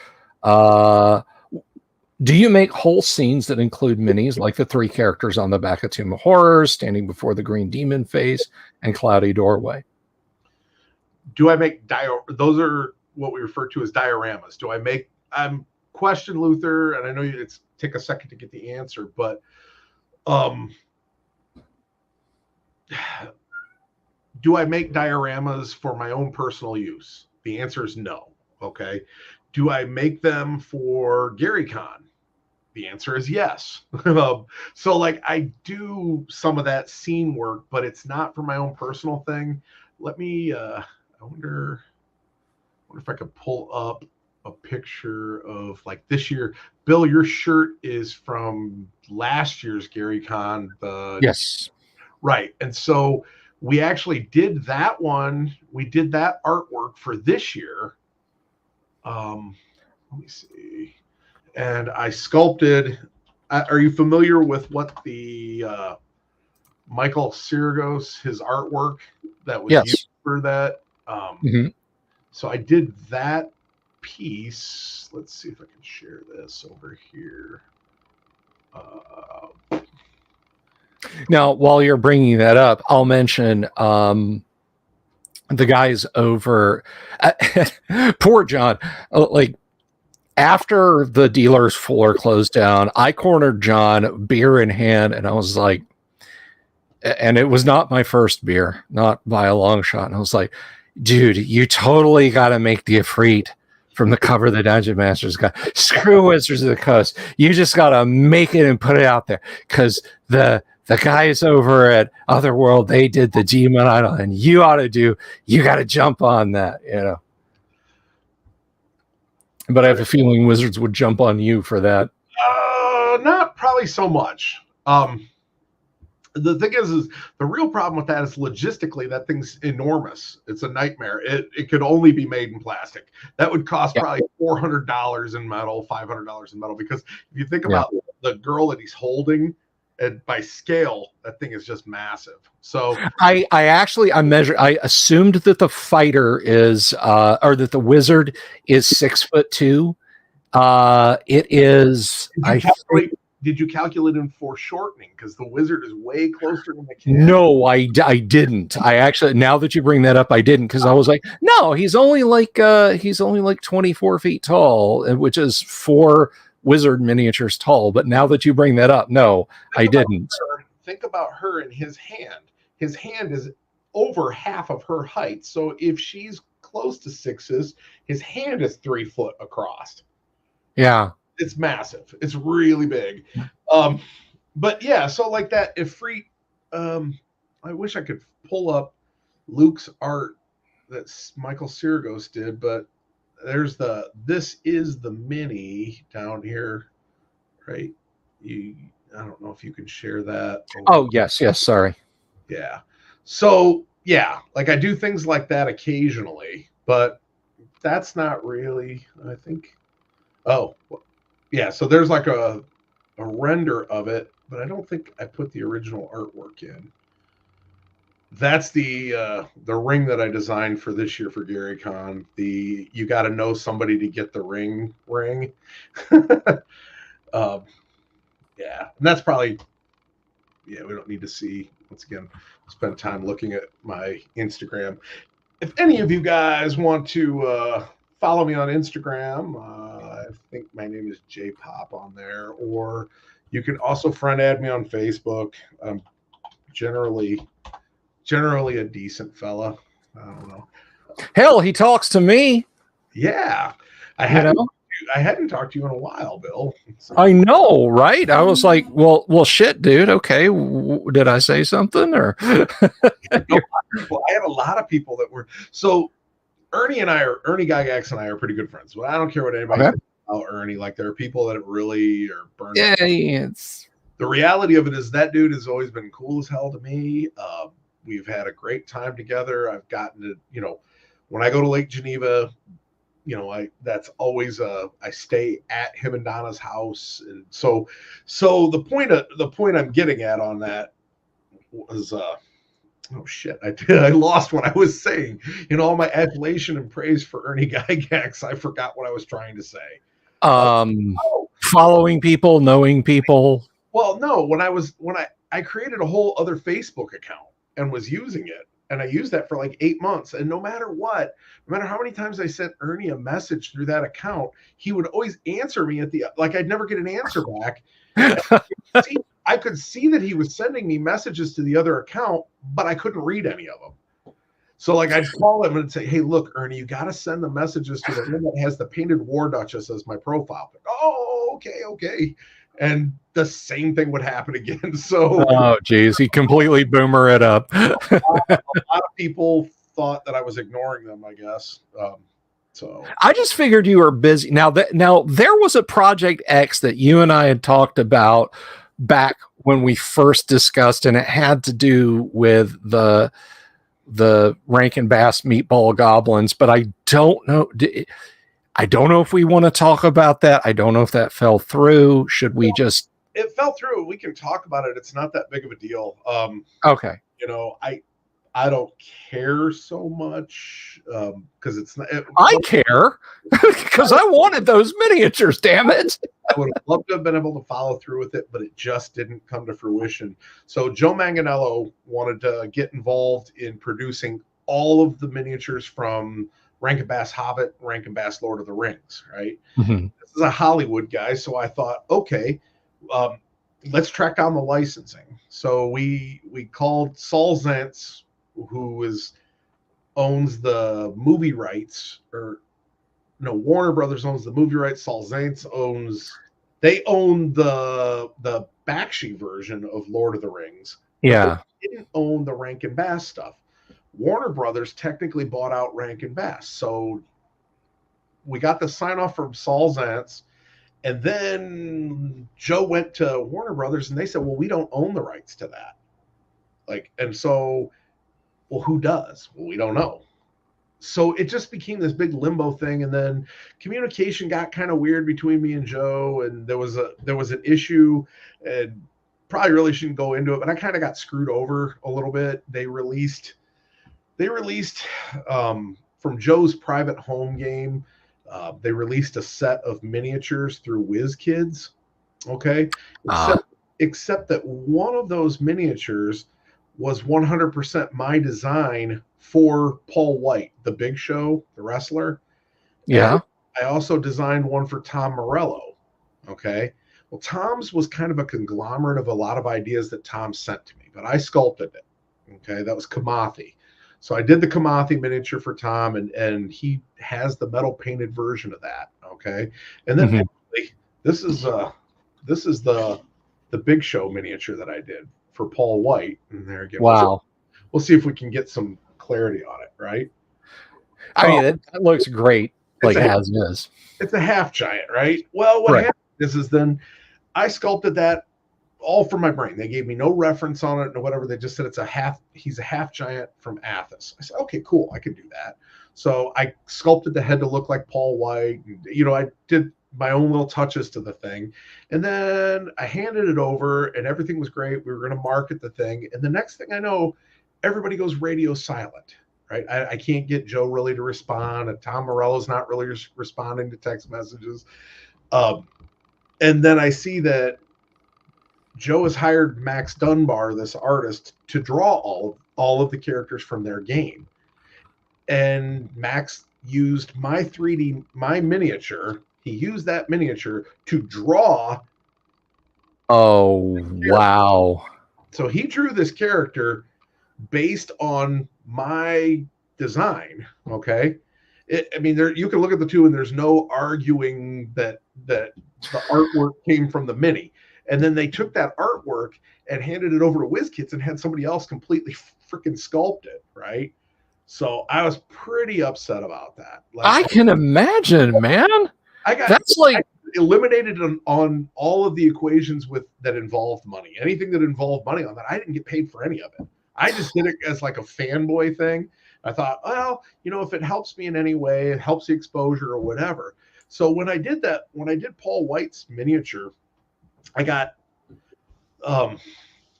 Do you make whole scenes that include minis, like the 3 characters on the back of Tomb of Horrors, standing before the green demon face, and Cloudy Doorway? Do I make those are what we refer to as dioramas. Do I make, question, Luther, and I know it's take a second to get the answer, but do I make dioramas for my own personal use? The answer is no. Okay. Do I make them for GaryCon? The answer is yes. So like, I do some of that scene work, but it's not for my own personal thing. Let me, I wonder if I could pull up a picture of like this year. Bill, your shirt is from last year's GaryCon. Yes. Right. And so we actually did that one. We did that artwork for this year. Let me see. And I sculpted. Are you familiar with what the Michael Sirgos, his artwork that was used for that? So I did that piece. Let's see if I can share this over here. Now, while you're bringing that up, I'll mention the guys over poor John. Like, after the dealer's floor closed down, I cornered John, beer in hand, and I was like, and it was not my first beer, not by a long shot. And I was like, dude, you totally got to make the Ifrit from the cover of the Dungeon Master's Guide. Screw Wizards of the Coast. You just got to make it and put it out there, because the guys over at Otherworld, they did the Demon Idol, and you got to jump on that, But I have a feeling Wizards would jump on you for that. Not probably so much. The thing is the real problem with that is logistically that thing's enormous. It's a nightmare. It could only be made in plastic. That would cost probably $400 in metal, $500 in metal. Because if you think about the girl that he's holding, and by scale, that thing is just massive. So I assumed that the fighter is or that the wizard is 6'2". It is. Did you calculate in foreshortening? Because the wizard is way closer than the cat. No, I didn't. I actually, now that you bring that up, I didn't, because I was like, no, he's only like 24 feet tall, which is 4 wizard miniatures tall. But now that you bring that up, no, I didn't. Think about her and his hand. His hand is over half of her height. So if she's close to 6s, his hand is 3 foot across. Yeah. It's massive. It's really big. But yeah, so like that, Ifrit, I wish I could pull up Luke's art that Michael Sirgos did, but there's this is the mini down here, right? I don't know if you can share that. Oh, yes, sorry. Yeah. So yeah, like I do things like that occasionally, but that's not really, I think. Oh, yeah, so there's like a render of it, but I don't think I put the original artwork in. That's the ring that I designed for this year for GaryCon. You got to know somebody to get the ring. Yeah, and that's probably, we don't need to see, once again, spend time looking at my Instagram. If any of you guys want to follow me on Instagram, I think my name is JPop on there, or you can also friend add me on Facebook. I'm generally a decent fella. I don't know. Hell, he talks to me. Yeah, I hadn't talked to you in a while, Bill. So. I know, right? I was like, well, shit, dude. Okay, did I say something or? I had a lot of people that were so. Ernie Gygax and I are pretty good friends. Well, I don't care what anybody thinks about Ernie. Like there are people that really are burning. Yeah, it's the reality of it is that dude has always been cool as hell to me. We've had a great time together. I've gotten to, when I go to Lake Geneva, that's always I stay at him and Donna's house. And so the point I'm getting at on that was oh shit, I lost what I was saying. All my adulation and praise for Ernie Gygax, I forgot what I was trying to say. Following people, knowing people. Well, no, when I created a whole other Facebook account and was using it, and I used that for like 8 months, and no matter how many times I sent Ernie a message through that account, he would always answer me I'd never get an answer back. I could see that he was sending me messages to the other account, but I couldn't read any of them. So I'd call him and say, hey, look, Ernie, you got to send the messages to the one that has the painted War Duchess as my profile. Oh, okay. And the same thing would happen again. So, oh, geez, he completely boomer it up. A lot of people thought that I was ignoring them, I guess. So I just figured you were busy. Now there was a Project X that you and I had talked about back when we first discussed, and it had to do with the Rankin Bass meatball goblins, but I don't know if we want to talk about that. I don't know if that fell through. Should we just? It fell through. We can talk about it. It's not that big of a deal. Okay. I don't care so much because it's not. I care because I wanted those miniatures. Damn it! I would have loved to have been able to follow through with it, but it just didn't come to fruition. So Joe Manganello wanted to get involved in producing all of the miniatures from Rankin Bass Hobbit, Rankin Bass Lord of the Rings. Right? Mm-hmm. This is a Hollywood guy, so I thought, okay. Let's track down the licensing. So we called Saul Zentz, who owns the movie rights, Warner Brothers owns the movie rights. Saul Zentz own the Bakshi version of Lord of the Rings. Yeah, they didn't own the Rankin Bass stuff. Warner Brothers technically bought out Rankin Bass, so we got the sign off from Saul Zentz. And then Joe went to Warner Brothers and they said, well, we don't own the rights to that. Like, and so, well, who does? Well, we don't know. So it just became this big limbo thing. And then communication got kind of weird between me and Joe. And there was an issue, and probably really shouldn't go into it, but I kind of got screwed over a little bit. They released from Joe's private home game. They released a set of miniatures through WizKids. Okay. Except that one of those miniatures was 100% my design for Paul White, the Big Show, the wrestler. Yeah. And I also designed one for Tom Morello. Okay. Well, Tom's was kind of a conglomerate of a lot of ideas that Tom sent to me, but I sculpted it. Okay. That was Kamathi. So I did the Kamathi miniature for Tom, and he has the metal painted version of that. Okay. And then this is the Big Show miniature that I did for Paul White. And there again, wow. We'll see if we can get some clarity on it, right? I mean, that looks great, like as is. It's a half giant, right? Well, what happened is then I sculpted that all from my brain. They gave me no reference on it or whatever. They just said he's a half giant from Athos. I said, okay, cool, I can do that. So I sculpted the head to look like Paul White. I did my own little touches to the thing. And then I handed it over and everything was great. We were going to market the thing. And the next thing I know, everybody goes radio silent, right? I can't get Joe really to respond. And Tom Morello's not really responding to text messages. And then I see that Joe has hired Max Dunbar, this artist, to draw all of the characters from their game. And Max used my miniature. He used that miniature to draw. Oh, wow. So he drew this character based on my design. Okay. You can look at the two and there's no arguing that the artwork came from the mini. And then they took that artwork and handed it over to WizKids and had somebody else completely freaking sculpt it, right? So I was pretty upset about that. I can imagine, man. I eliminated on all of the equations that involved money. Anything that involved money on that, I didn't get paid for any of it. I just did it as like a fanboy thing. I thought, well, if it helps me in any way, it helps the exposure or whatever. So when I did Paul White's miniature, I got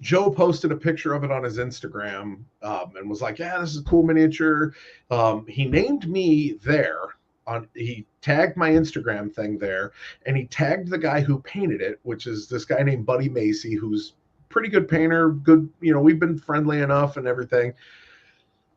Joe posted a picture of it on his Instagram and was like, yeah, this is a cool miniature. He named me there. He tagged my Instagram thing there, and he tagged the guy who painted it, which is this guy named Buddy Macy, who's pretty good painter. Good, we've been friendly enough and everything.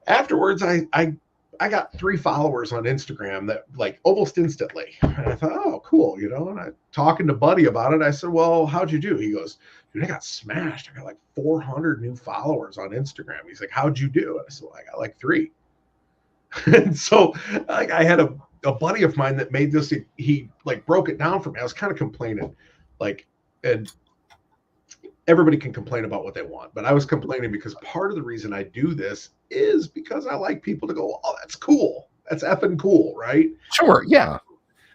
Afterwards, I got 3 followers on Instagram that like almost instantly. And I thought, oh, cool, and I talking to Buddy about it. I said, well, how'd you do? He goes, dude, I got smashed. I got like 400 new followers on Instagram. He's like, how'd you do? And I said, well, I got like 3. And so like I had a buddy of mine that made this. He like broke it down for me. I was kind of complaining, and everybody can complain about what they want, but I was complaining because part of the reason I do this is because I like people to go, oh, that's cool. That's effing cool, right? Sure, yeah.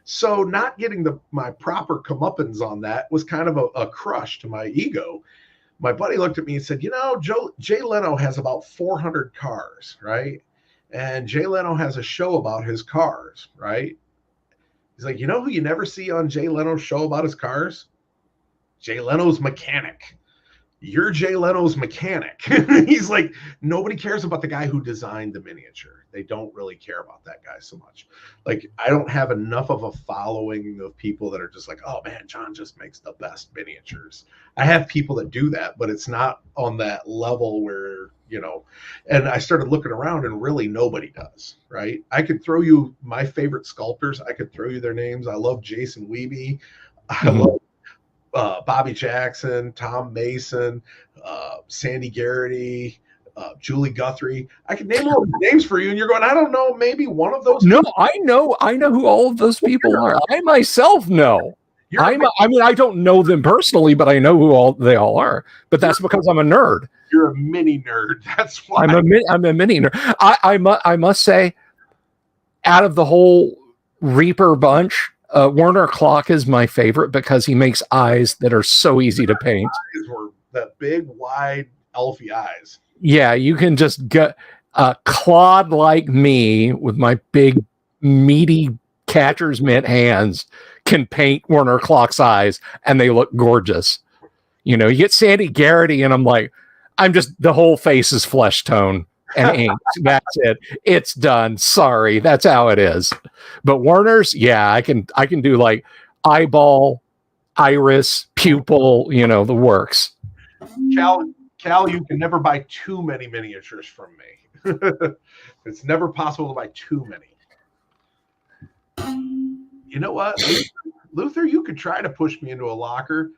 So not getting my proper comeuppance on that was kind of a crush to my ego. My buddy looked at me and said, Jay Leno has about 400 cars, right? And Jay Leno has a show about his cars, right? He's like, who you never see on Jay Leno's show about his cars? Jay Leno's mechanic. You're Jay Leno's mechanic. He's like, nobody cares about the guy who designed the miniature. They don't really care about that guy so much. Like, I don't have enough of a following of people that are just like, oh man, John just makes the best miniatures. I have people that do that, but it's not on that level where, and I started looking around and really nobody does, right? I could throw you my favorite sculptors. I could throw you their names. I love Jason Wiebe. I love Bobby Jackson, Tom Mason, Sandy Garrity, Julie Guthrie. I can name all the names for you, and you're going, I don't know, maybe one of those. No, people. I know who all of those people are. I myself know. I don't know them personally, but I know who they all are. But that's because I'm a nerd. You're a mini nerd. That's why I'm a mini nerd. I must say, out of the whole Reaper bunch, Werner Klock is my favorite because he makes eyes that are so easy to paint. Eyes were that big, wide, elfy eyes. Yeah, you can just get a clod like me with my big, meaty catcher's mitt hands can paint Werner Klock's eyes, and they look gorgeous. You know, you get Sandy Garrity, and I'm like, the whole face is flesh tone and ink. That's it. It's done. Sorry, that's how it is. But Werner's, yeah, I can do like eyeball, iris, pupil, you know, the works. Cal, you can never buy too many miniatures from me. It's never possible to buy too many. You know what, Luther, you could try to push me into a locker.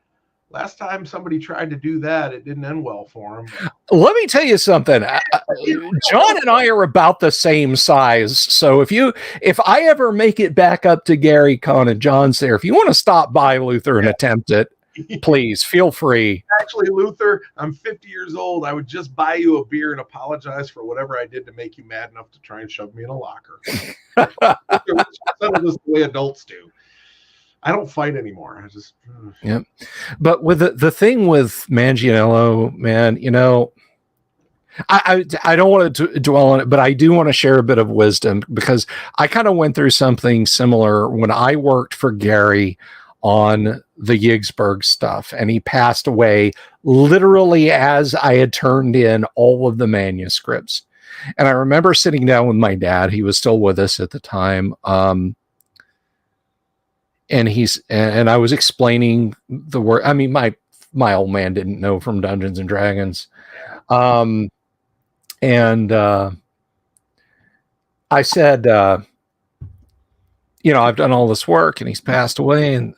Last time somebody tried to do that, it didn't end well for him. Let me tell you something. John and I are about the same size. So if I ever make it back up to Gary Con and John's there, if you want to stop by, Luther, and attempt it, please feel free. Actually, Luther, I'm 50 years old. I would just buy you a beer and apologize for whatever I did to make you mad enough to try and shove me in a locker. Settle this the way adults do. I don't fight anymore. I just yeah. But with the thing with Manganiello, man, you know, I don't want to dwell on it, but I do want to share a bit of wisdom because I kind of went through something similar when I worked for Gary on the Yigsburg stuff, and he passed away literally as I had turned in all of the manuscripts. And I remember sitting down with my dad. He was still with us at the time. And I was explaining the word. I mean, my old man didn't know from Dungeons and Dragons. I said, you know, I've done all this work and he's passed away,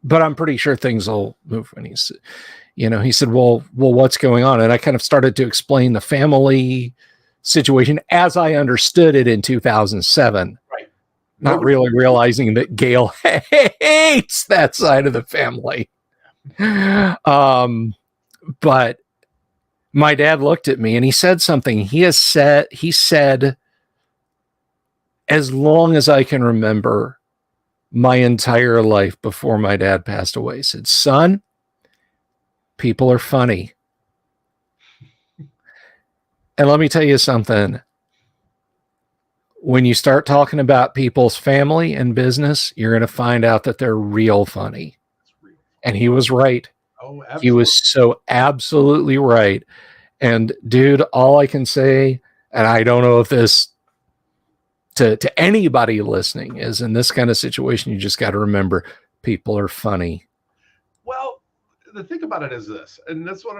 but I'm pretty sure things will move. And he said, well, what's going on? And I kind of started to explain the family situation as I understood it in 2007. Right. Not really realizing that Gail hates that side of the family. But my dad looked at me and he said something. He said, as long as I can remember my entire life before my dad passed away, he said, son, people are funny. And let me tell you something. When you start talking about people's family and business, you're going to find out that they're real funny. And he was right. Oh, absolutely. He was so absolutely right. And dude, all I can say, and I don't know if this to anybody listening is in this kind of situation, you just got to remember people are funny. Well, the thing about it is this, and that's what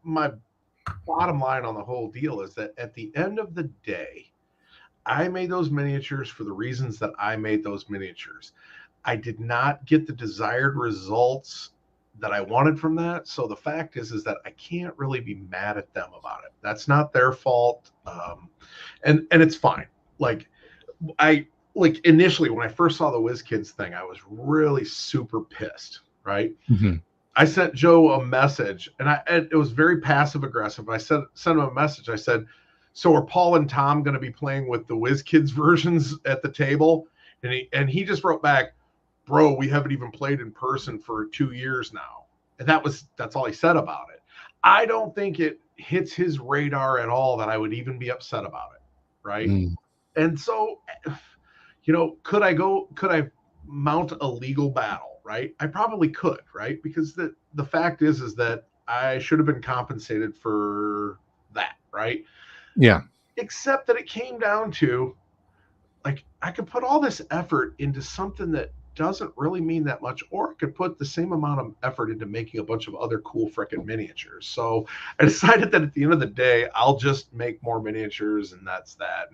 my bottom line on the whole deal is that at the end of the day, I made those miniatures for the reasons that I made those miniatures. I did not get the desired results that I wanted from that. So the fact is that I can't really be mad at them about it. That's not their fault. And it's fine. Initially when I first saw the WizKids thing, I was really super pissed, right? Mm-hmm. I sent Joe a message and it was very passive aggressive. I sent him a message. I said, so are Paul and Tom going to be playing with the WizKids versions at the table? And he just wrote back, bro, we haven't even played in person for 2 years now. And that's all he said about it. I don't think it hits his radar at all that I would even be upset about it. Right. Mm. And so, could I mount a legal battle? Right. I probably could. Right. Because the fact is that I should have been compensated for that. Right. Yeah. Except that it came down to, I could put all this effort into something that doesn't really mean that much, or I could put the same amount of effort into making a bunch of other cool frickin' miniatures. So I decided that at the end of the day, I'll just make more miniatures, and that's that.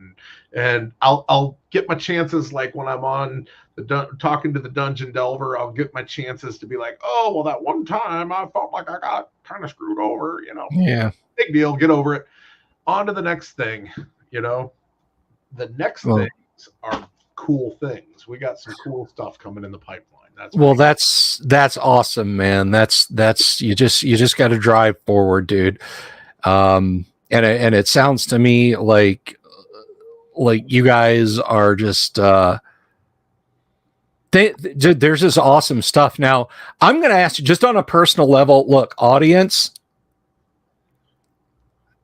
And I'll get my chances, like when I'm on talking to the Dungeon Delver, I'll get my chances to be like, oh, well, that one time I felt like I got kind of screwed over, Yeah. Big deal, get over it. On to the next thing, The next things are cool things. We got some cool stuff coming in the pipeline. That's awesome, man. That's you just got to drive forward, dude. And it sounds to me like you guys are just There's this awesome stuff. Now, I'm going to ask you just on a personal level. Look, audience,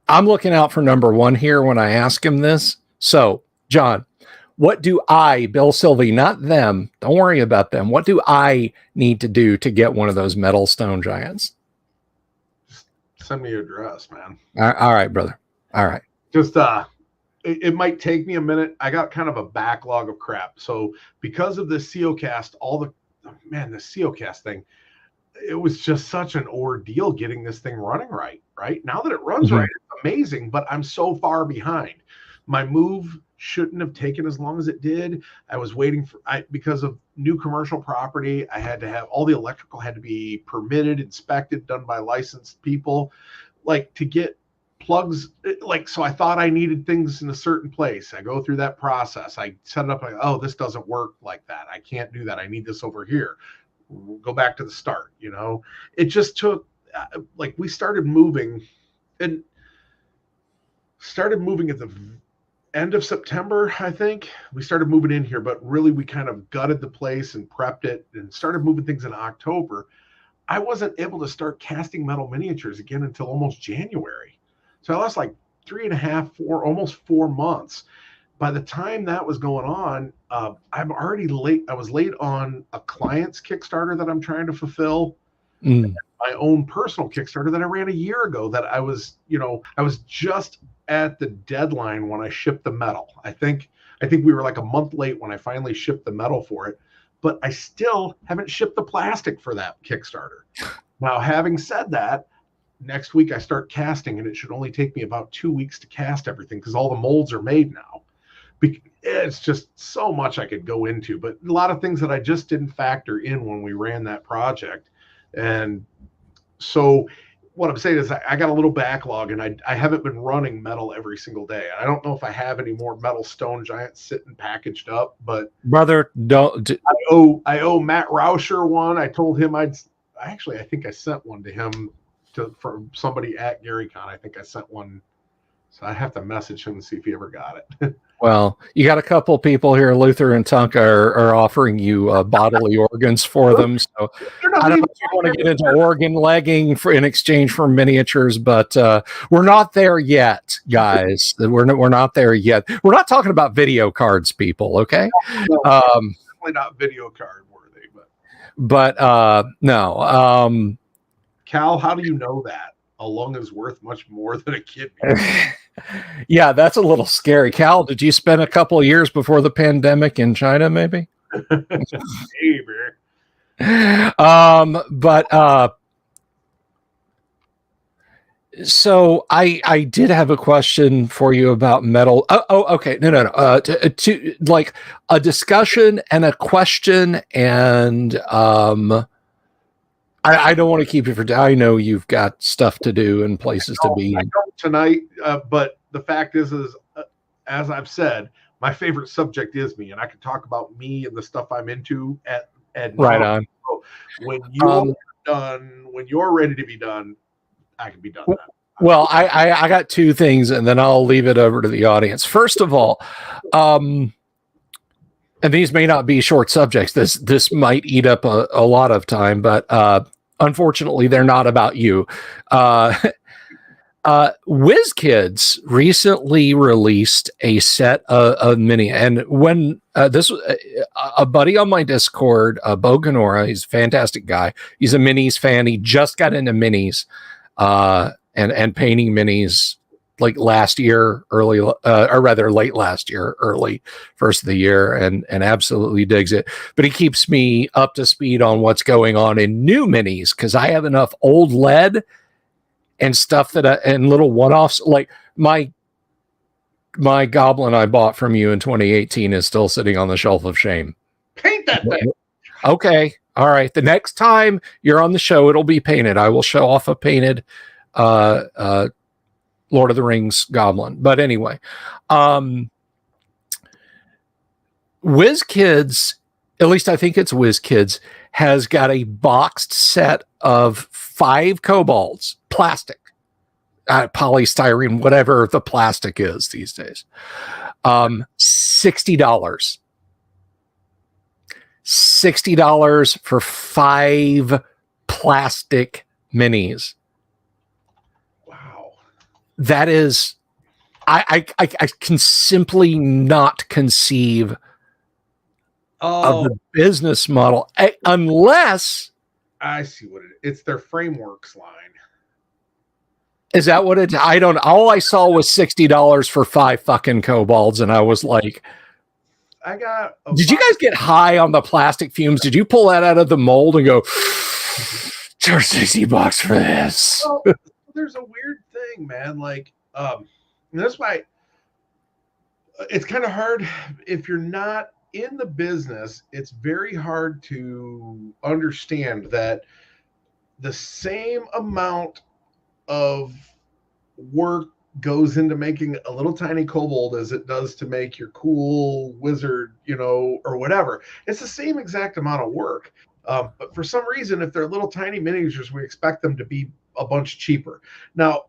I'm looking out for number one here when I ask him this. So, John, what do I, Bill Sylvie, not them, don't worry about them. What do I need to do to get one of those metal stone giants? Send me your address, man. All right, brother. All right. Just it might take me a minute. I got kind of a backlog of crap. So because of the COcast, the COcast thing, it was just such an ordeal getting this thing running right. Now that it runs right, it's amazing, but I'm so far behind. My move shouldn't have taken as long as it did. I was waiting because of new commercial property. I had to have all the electrical had to be permitted, inspected, done by licensed people, like to get plugs. So I thought I needed things in a certain place. I go through that process. I set it up like, oh, this doesn't work like that. I can't do that. I need this over here. We'll go back to the start. It just took we started moving at the end of September, I think. We started moving in here, but really we kind of gutted the place and prepped it and started moving things in October. I wasn't able to start casting metal miniatures again until almost January. So I lost like 3.5, almost 4 months. By the time that was going on, I'm already late. I was late on a client's Kickstarter that I'm trying to fulfill. My own personal Kickstarter that I ran a year ago that I was just at the deadline when I shipped the metal. I think we were like a month late when I finally shipped the metal for it, but I still haven't shipped the plastic for that Kickstarter. Now, having said that, next week I start casting and it should only take me about 2 weeks to cast everything because all the molds are made now. It's just so much I could go into, but a lot of things that I just didn't factor in when we ran that project. And so what I'm saying is I got a little backlog and I haven't been running metal every single day. I don't know if I have any more metal stone giants sitting packaged up, but brother, I owe Matt Rauscher one. I told him I think I sent one to him from somebody at GaryCon. I think I sent one. So I have to message him and see if he ever got it. Well, you got a couple people here, Luther and Tonka, are offering you bodily organs for them. So I don't know if you want to get into organ legging in exchange for miniatures, but we're not there yet, guys. We're not there yet. We're not talking about video cards, people. Okay, no, definitely not video card worthy, but no. Cal, how do you know that a lung is worth much more than a kidney? Yeah, that's a little scary. Cal, did you spend a couple of years before the pandemic in China, maybe? Maybe. So I did have a question for you about metal. Okay. No. To like a discussion and a question, and I don't want to keep you for. I know you've got stuff to do and places to be. I don't tonight, but the fact is, as I've said, my favorite subject is me, and I can talk about me and the stuff I'm into at right on. So when you're done, when you're ready to be done, I can be done. Then. Well, I got two things, and then I'll leave it over to the audience. First of all, and these may not be short subjects. This might eat up a lot of time, but unfortunately, they're not about you. WizKids recently released a set of mini, and when this a buddy on my Discord, Bo Ganora, he's a fantastic guy. He's a minis fan. He just got into minis and painting minis like last year, early, or rather late last year, early first of the year, and absolutely digs it. But he keeps me up to speed on what's going on in new minis because I have enough old lead and stuff and little one-offs. Like my goblin I bought from you in 2018 is still sitting on the shelf of shame. Paint that thing. Okay. All right. The next time you're on the show, it'll be painted. I will show off a painted Lord of the Rings goblin. But anyway, WizKids, at least I think it's WizKids, has got a boxed set of 5 kobolds, plastic, polystyrene, whatever the plastic is these days. $60. $60 for 5 plastic minis. Wow. That is, I can simply not conceive of the business model unless. I see what it is. It's their frameworks line. Is that what it? I don't. All I saw was $60 for 5 fucking kobolds, and I was like, I got. Did you guys get high on the plastic fumes? Did you pull that out of the mold and go, "Charge $60 for this"? Well, there's a weird thing, man. Like, that's why it's kind of hard if you're not in the business. It's very hard to understand that the same amount of work goes into making a little tiny kobold as it does to make your cool wizard, or whatever. It's the same exact amount of work. But for some reason, if they're little tiny miniatures, we expect them to be a bunch cheaper. Now,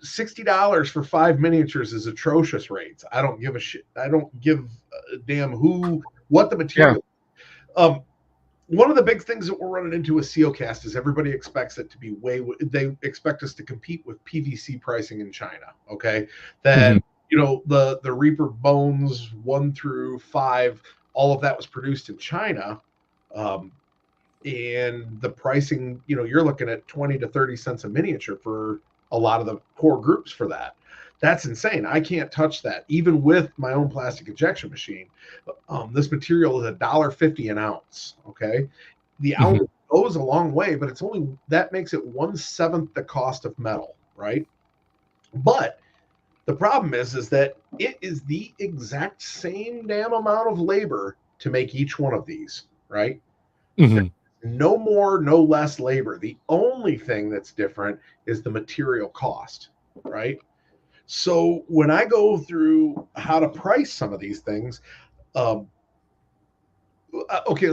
$60 for 5 miniatures is atrocious rates. I don't give a shit. I don't give a damn what the material. Yeah. One of the big things that we're running into with COCast is everybody expects it to be they expect us to compete with PVC pricing in China. Okay. That, the Reaper Bones 1 through 5, all of that was produced in China. And the pricing, you're looking at 20 to 30 cents a miniature for a lot of the core groups for that. That's insane. I can't touch that, even with my own plastic injection machine. This material is $1.50 an ounce. Okay, the ounce goes a long way, but that makes it 1/7 the cost of metal, right? But the problem is that it is the exact same damn amount of labor to make each one of these, right? No more, no less labor. The only thing that's different is the material cost, right? So when I go through how to price some of these things, okay,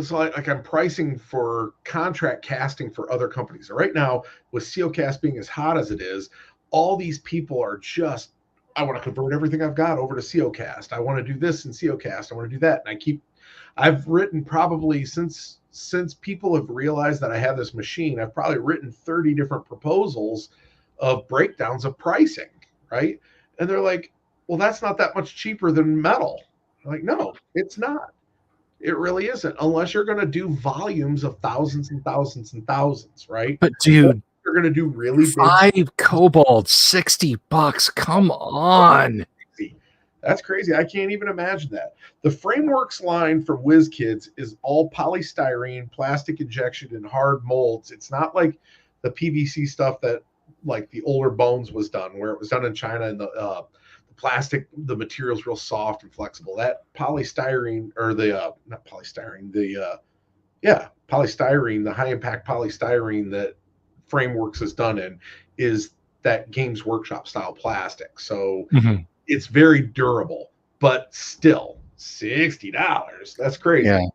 so I'm pricing for contract casting for other companies. So right now, with COCast being as hot as it is, all these people are just, I want to convert everything I've got over to COCast. I want to do this in COCast. I want to do that. And I've written probably since people have realized that I have this machine, I've probably written 30 different proposals of breakdowns of pricing. Right. And they're like, well, that's not that much cheaper than metal. I'm like, no, it's not. It really isn't, unless you're going to do volumes of thousands and thousands and thousands. Right. But dude, you're going to do really 5 kobolds, $60. Come on. That's crazy. I can't even imagine that. The frameworks line for WizKids is all polystyrene, plastic injection, and hard molds. It's not like the PVC stuff that, like, the older Bones was done, where it was done in China, and the plastic, the material's real soft and flexible. That polystyrene, or not polystyrene, polystyrene, the high impact polystyrene that Frameworks is done in, is that Games Workshop style plastic. So it's very durable, but still $60. That's crazy. Yeah.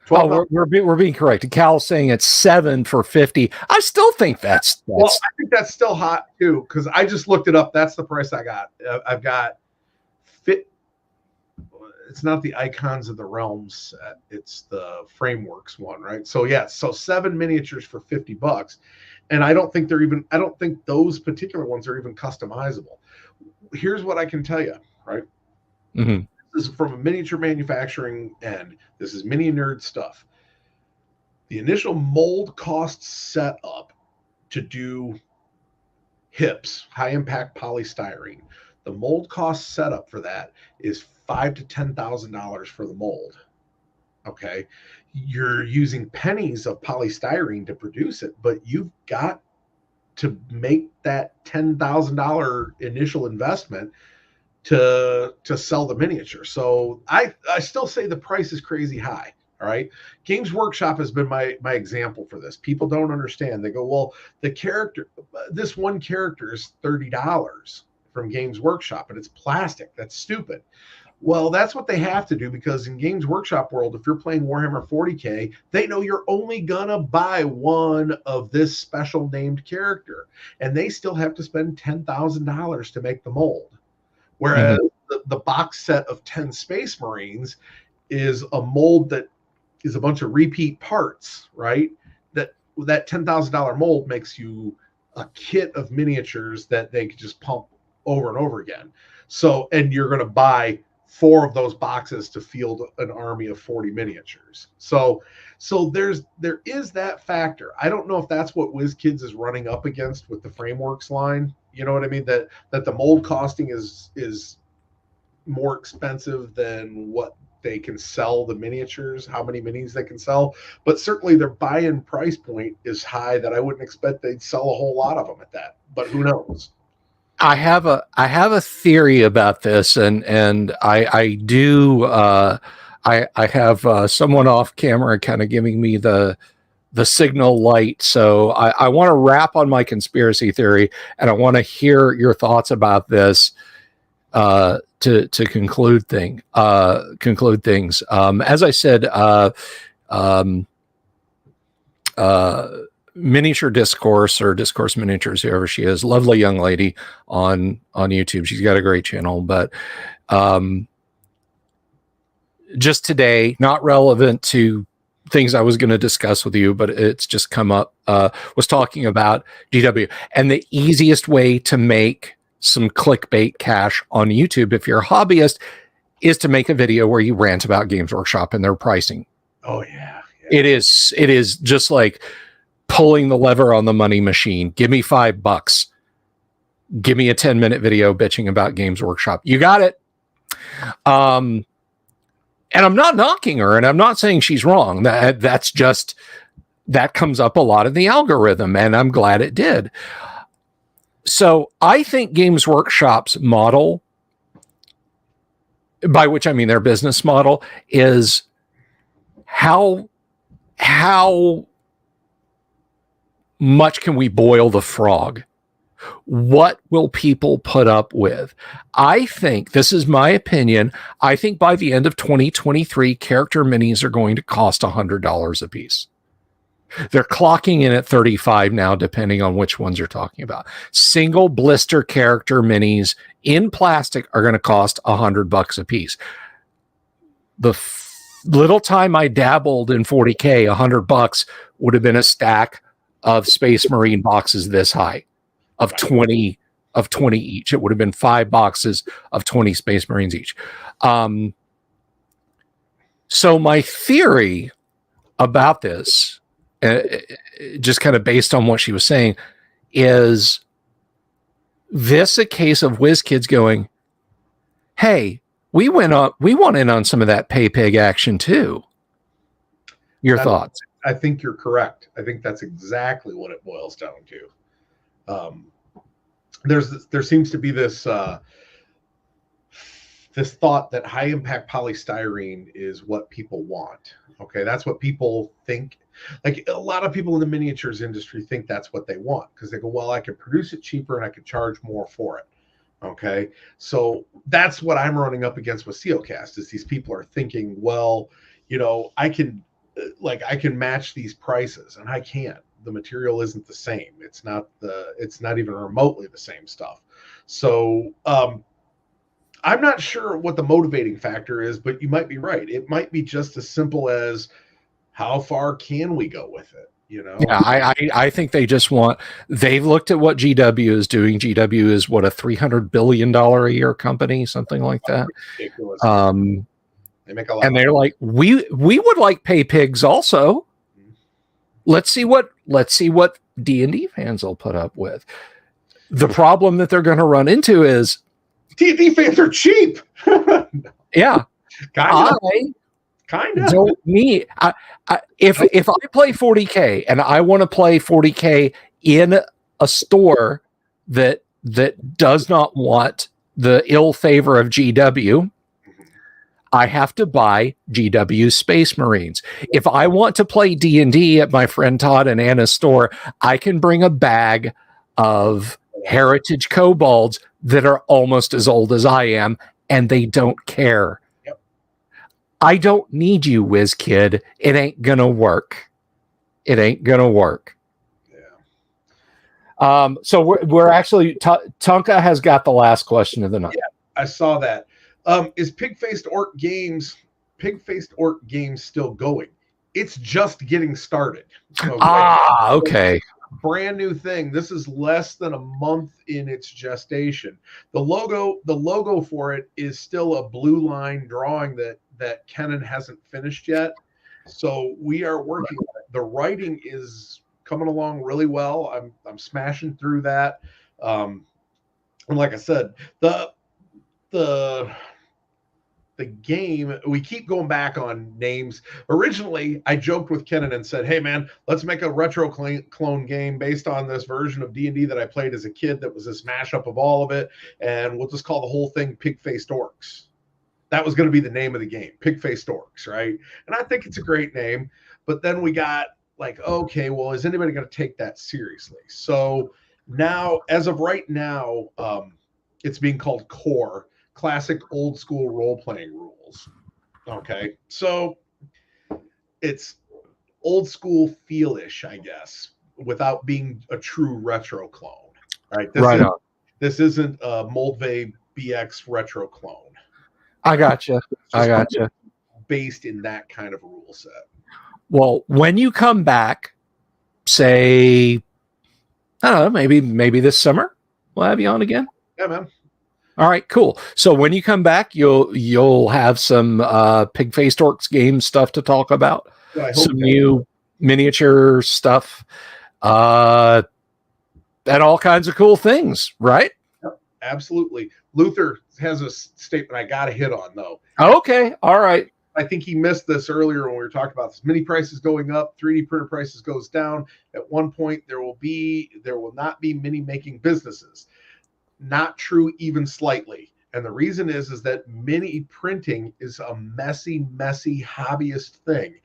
We're being corrected. Cal's saying it's 7 for 50. I still think that's well, I think that's still hot too, because I just looked it up. That's the price I got. I've got it's not the Icons of the Realms set, it's the Frameworks one, right? So yeah, so 7 miniatures for $50. And I don't think those particular ones are even customizable. Here's what I can tell you, right? This is from a miniature manufacturing end. This is mini nerd stuff. The initial mold cost setup to do hips, high impact polystyrene, the mold cost setup for that is $5,000 to $10,000 for the mold. Okay, you're using pennies of polystyrene to produce it, but you've got to make that $10,000 initial investment to sell the miniature. So I still say the price is crazy high. All right. Games Workshop has been my example for this. People don't understand. They go, well, this one character is $30 from Games Workshop, and it's plastic. That's stupid. Well, that's what they have to do, because in Games Workshop world, if you're playing Warhammer 40K, they know you're only gonna buy one of this special named character, and they still have to spend $10,000 to make the mold. Whereas the box set of 10 Space Marines is a mold that is a bunch of repeat parts, right? That $10,000 mold makes you a kit of miniatures that they could just pump over and over again. So, and you're going to buy 4 of those boxes to field an army of 40 miniatures. So there is that factor. I don't know if that's what WizKids is running up against with the Frameworks line. You know what I mean? That the mold costing is more expensive than what they can sell the miniatures, how many minis they can sell. But certainly their buy-in price point is high that I wouldn't expect they'd sell a whole lot of them at that. But who knows? I have a theory about this, and I do I have someone off camera kind of giving me the signal light. So I want to wrap on my conspiracy theory, and I want to hear your thoughts about this to conclude things. As I said, Miniature Discourse or Discourse Miniatures, whoever she is, lovely young lady on YouTube. She's got a great channel, but just today, not relevant to things I was going to discuss with you, but it's just come up, was talking about GW, and the easiest way to make some clickbait cash on YouTube, if you're a hobbyist, is to make a video where you rant about Games Workshop and their pricing. Oh yeah. It is just like pulling the lever on the money machine. Give me $5. Give me a 10-minute video bitching about Games Workshop. You got it. And I'm not knocking her, and I'm not saying she's wrong. That's just, that comes up a lot in the algorithm, and I'm glad it did. So I think Games Workshop's model, by which I mean their business model, is how much can we boil the frog? What will people put up with? I think, this is my opinion, I think by the end of 2023, character minis are going to cost $100 a piece. They're clocking in at 35 now, depending on which ones you're talking about. Single blister character minis in plastic are going to cost $100 a piece. The little time I dabbled in 40K, $100 would have been a stack of Space Marine boxes this high, of 20 each. It would have been 5 boxes of 20 Space Marines each. So my theory about this, just kind of based on what she was saying, is this a case of WizKids going, hey, we want in on some of that pay pig action too. Your thoughts? I think you're correct. I think that's exactly what it boils down to. There seems to be this thought that high impact polystyrene is what people want. Okay, that's what people think. Like, a lot of people in the miniatures industry think that's what they want, because they go, well, I can produce it cheaper and I can charge more for it. Okay, so that's what I'm running up against with SEOcast, is these people are thinking, well, you know, I can match these prices, and I can't. The material isn't the same. It's not even remotely the same stuff. So I'm not sure what the motivating factor is, but you might be right. It might be just as simple as, how far can we go with it? You know? Yeah, I think they just want, they've looked at what GW is doing. GW is what, a $300 billion a year company, something like that. Ridiculous. They make a lot, and they're like, we would like pay pigs also. Let's see what D&D fans will put up with. The problem that they're going to run into is D&D fans are cheap. Yeah, kind of. Don't need. If I play 40K and I want to play 40K in a store that does not want the ill favor of GW, I have to buy GW Space Marines. If I want to play D&D at my friend Todd and Anna's store, I can bring a bag of heritage kobolds that are almost as old as I am, and they don't care. Yep. I don't need you, WizKid. It ain't gonna work. It ain't gonna work. Yeah. So we're actually Tonka has got the last question of the night. Yeah, I saw that. Is Pig-Faced Orc Games still going? it's just getting started. Okay. Brand new thing. This is less than a month in its gestation. The logo for it is still a blue line drawing that Kenan hasn't finished yet. So we are working on it. The writing is coming along really well. I'm smashing through that. And like I said, the game, we keep going back on names. Originally, I joked with Kenan and said, hey, man, let's make a retro clone game based on this version of D&D that I played as a kid that was this mashup of all of it, and we'll just call the whole thing Pig-Faced Orcs. That was going to be the name of the game, Pig-Faced Orcs, right? And I think it's a great name, but then we got like, okay, well, is anybody going to take that seriously? So now, as of right now, it's being called Core, Classic Old School Role-Playing Rules. Okay, so it's old school feel-ish, I guess, without being a true retro clone. Right? This isn't a Moldvay BX retro clone. I gotcha. Based in that kind of rule set. Well, when you come back, say, I don't know, maybe this summer, we'll have you on again. Yeah, man. All right, cool. So when you come back, you'll have some Pig-Faced Orcs game stuff to talk about. Yeah, some new miniature stuff, and all kinds of cool things, right? Yep, absolutely. Luther has a statement I got to hit on, though. Okay, all right. I think he missed this earlier when we were talking about this. Mini prices going up, 3D printer prices goes down. At one point, there will not be mini making businesses. Not true even slightly. And the reason is that mini printing is a messy hobbyist thing.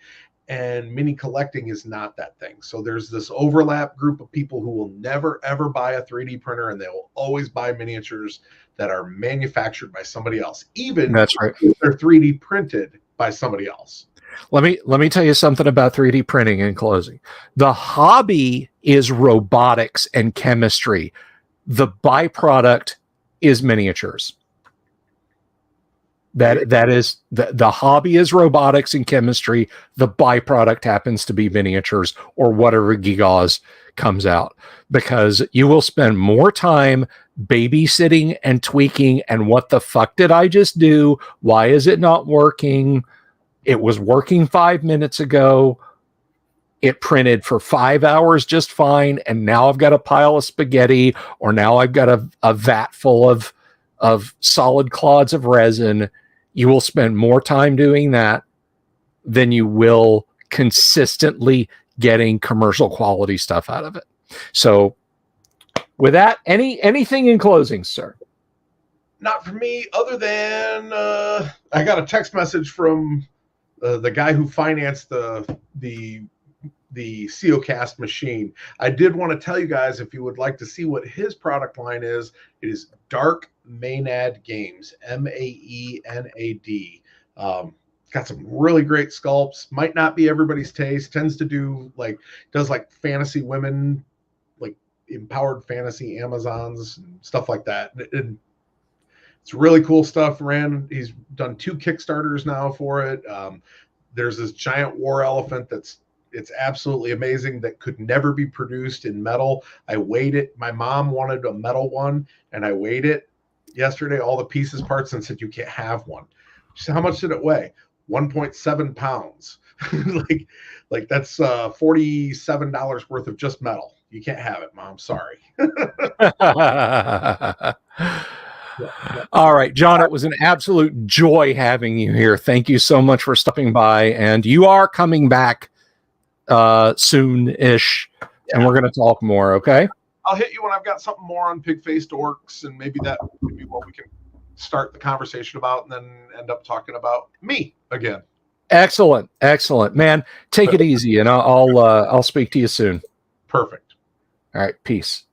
And mini collecting is not that thing. So there's this overlap group of people who will never, ever buy a 3D printer, and they will always buy miniatures that are manufactured by somebody else, even that's right, if they're 3D printed by somebody else. Let me tell you something about 3D printing in closing. The hobby is robotics and chemistry. The byproduct is miniatures. That is the hobby is robotics and chemistry. The byproduct happens to be miniatures or whatever gigas comes out, because you will spend more time babysitting and tweaking and what the fuck did I just do? Why is it not working? It was working 5 minutes ago. It printed for 5 hours just fine, and now I've got a pile of spaghetti, or now I've got a vat full of solid clods of resin. You will spend more time doing that than you will consistently getting commercial quality stuff out of it. So with that, anything in closing, sir? Not for me, other than I got a text message from the guy who financed the COcast machine. I did want to tell you guys, if you would like to see what his product line is, it is Dark Maenad Games, Maenad. Got some really great sculpts. Might not be everybody's taste. Tends to does fantasy women, like empowered fantasy Amazons and stuff like that. And it's really cool stuff. He's done 2 Kickstarters now for it. There's this giant war elephant it's absolutely amazing that could never be produced in metal. I weighed it. My mom wanted a metal one, and I weighed it yesterday, all the pieces, parts, and said, you can't have one. She said, how much did it weigh? 1.7 pounds. like that's $47 worth of just metal. You can't have it, Mom. Sorry. All right, John, it was an absolute joy having you here. Thank you so much for stopping by, and you are coming back soon-ish, and we're going to talk more, okay? I'll hit you when I've got something more on Pig-Faced Orcs, and maybe that would be what we can start the conversation about, and then end up talking about me again. Excellent, man. Take it easy, and I'll speak to you soon. Perfect. All right, peace.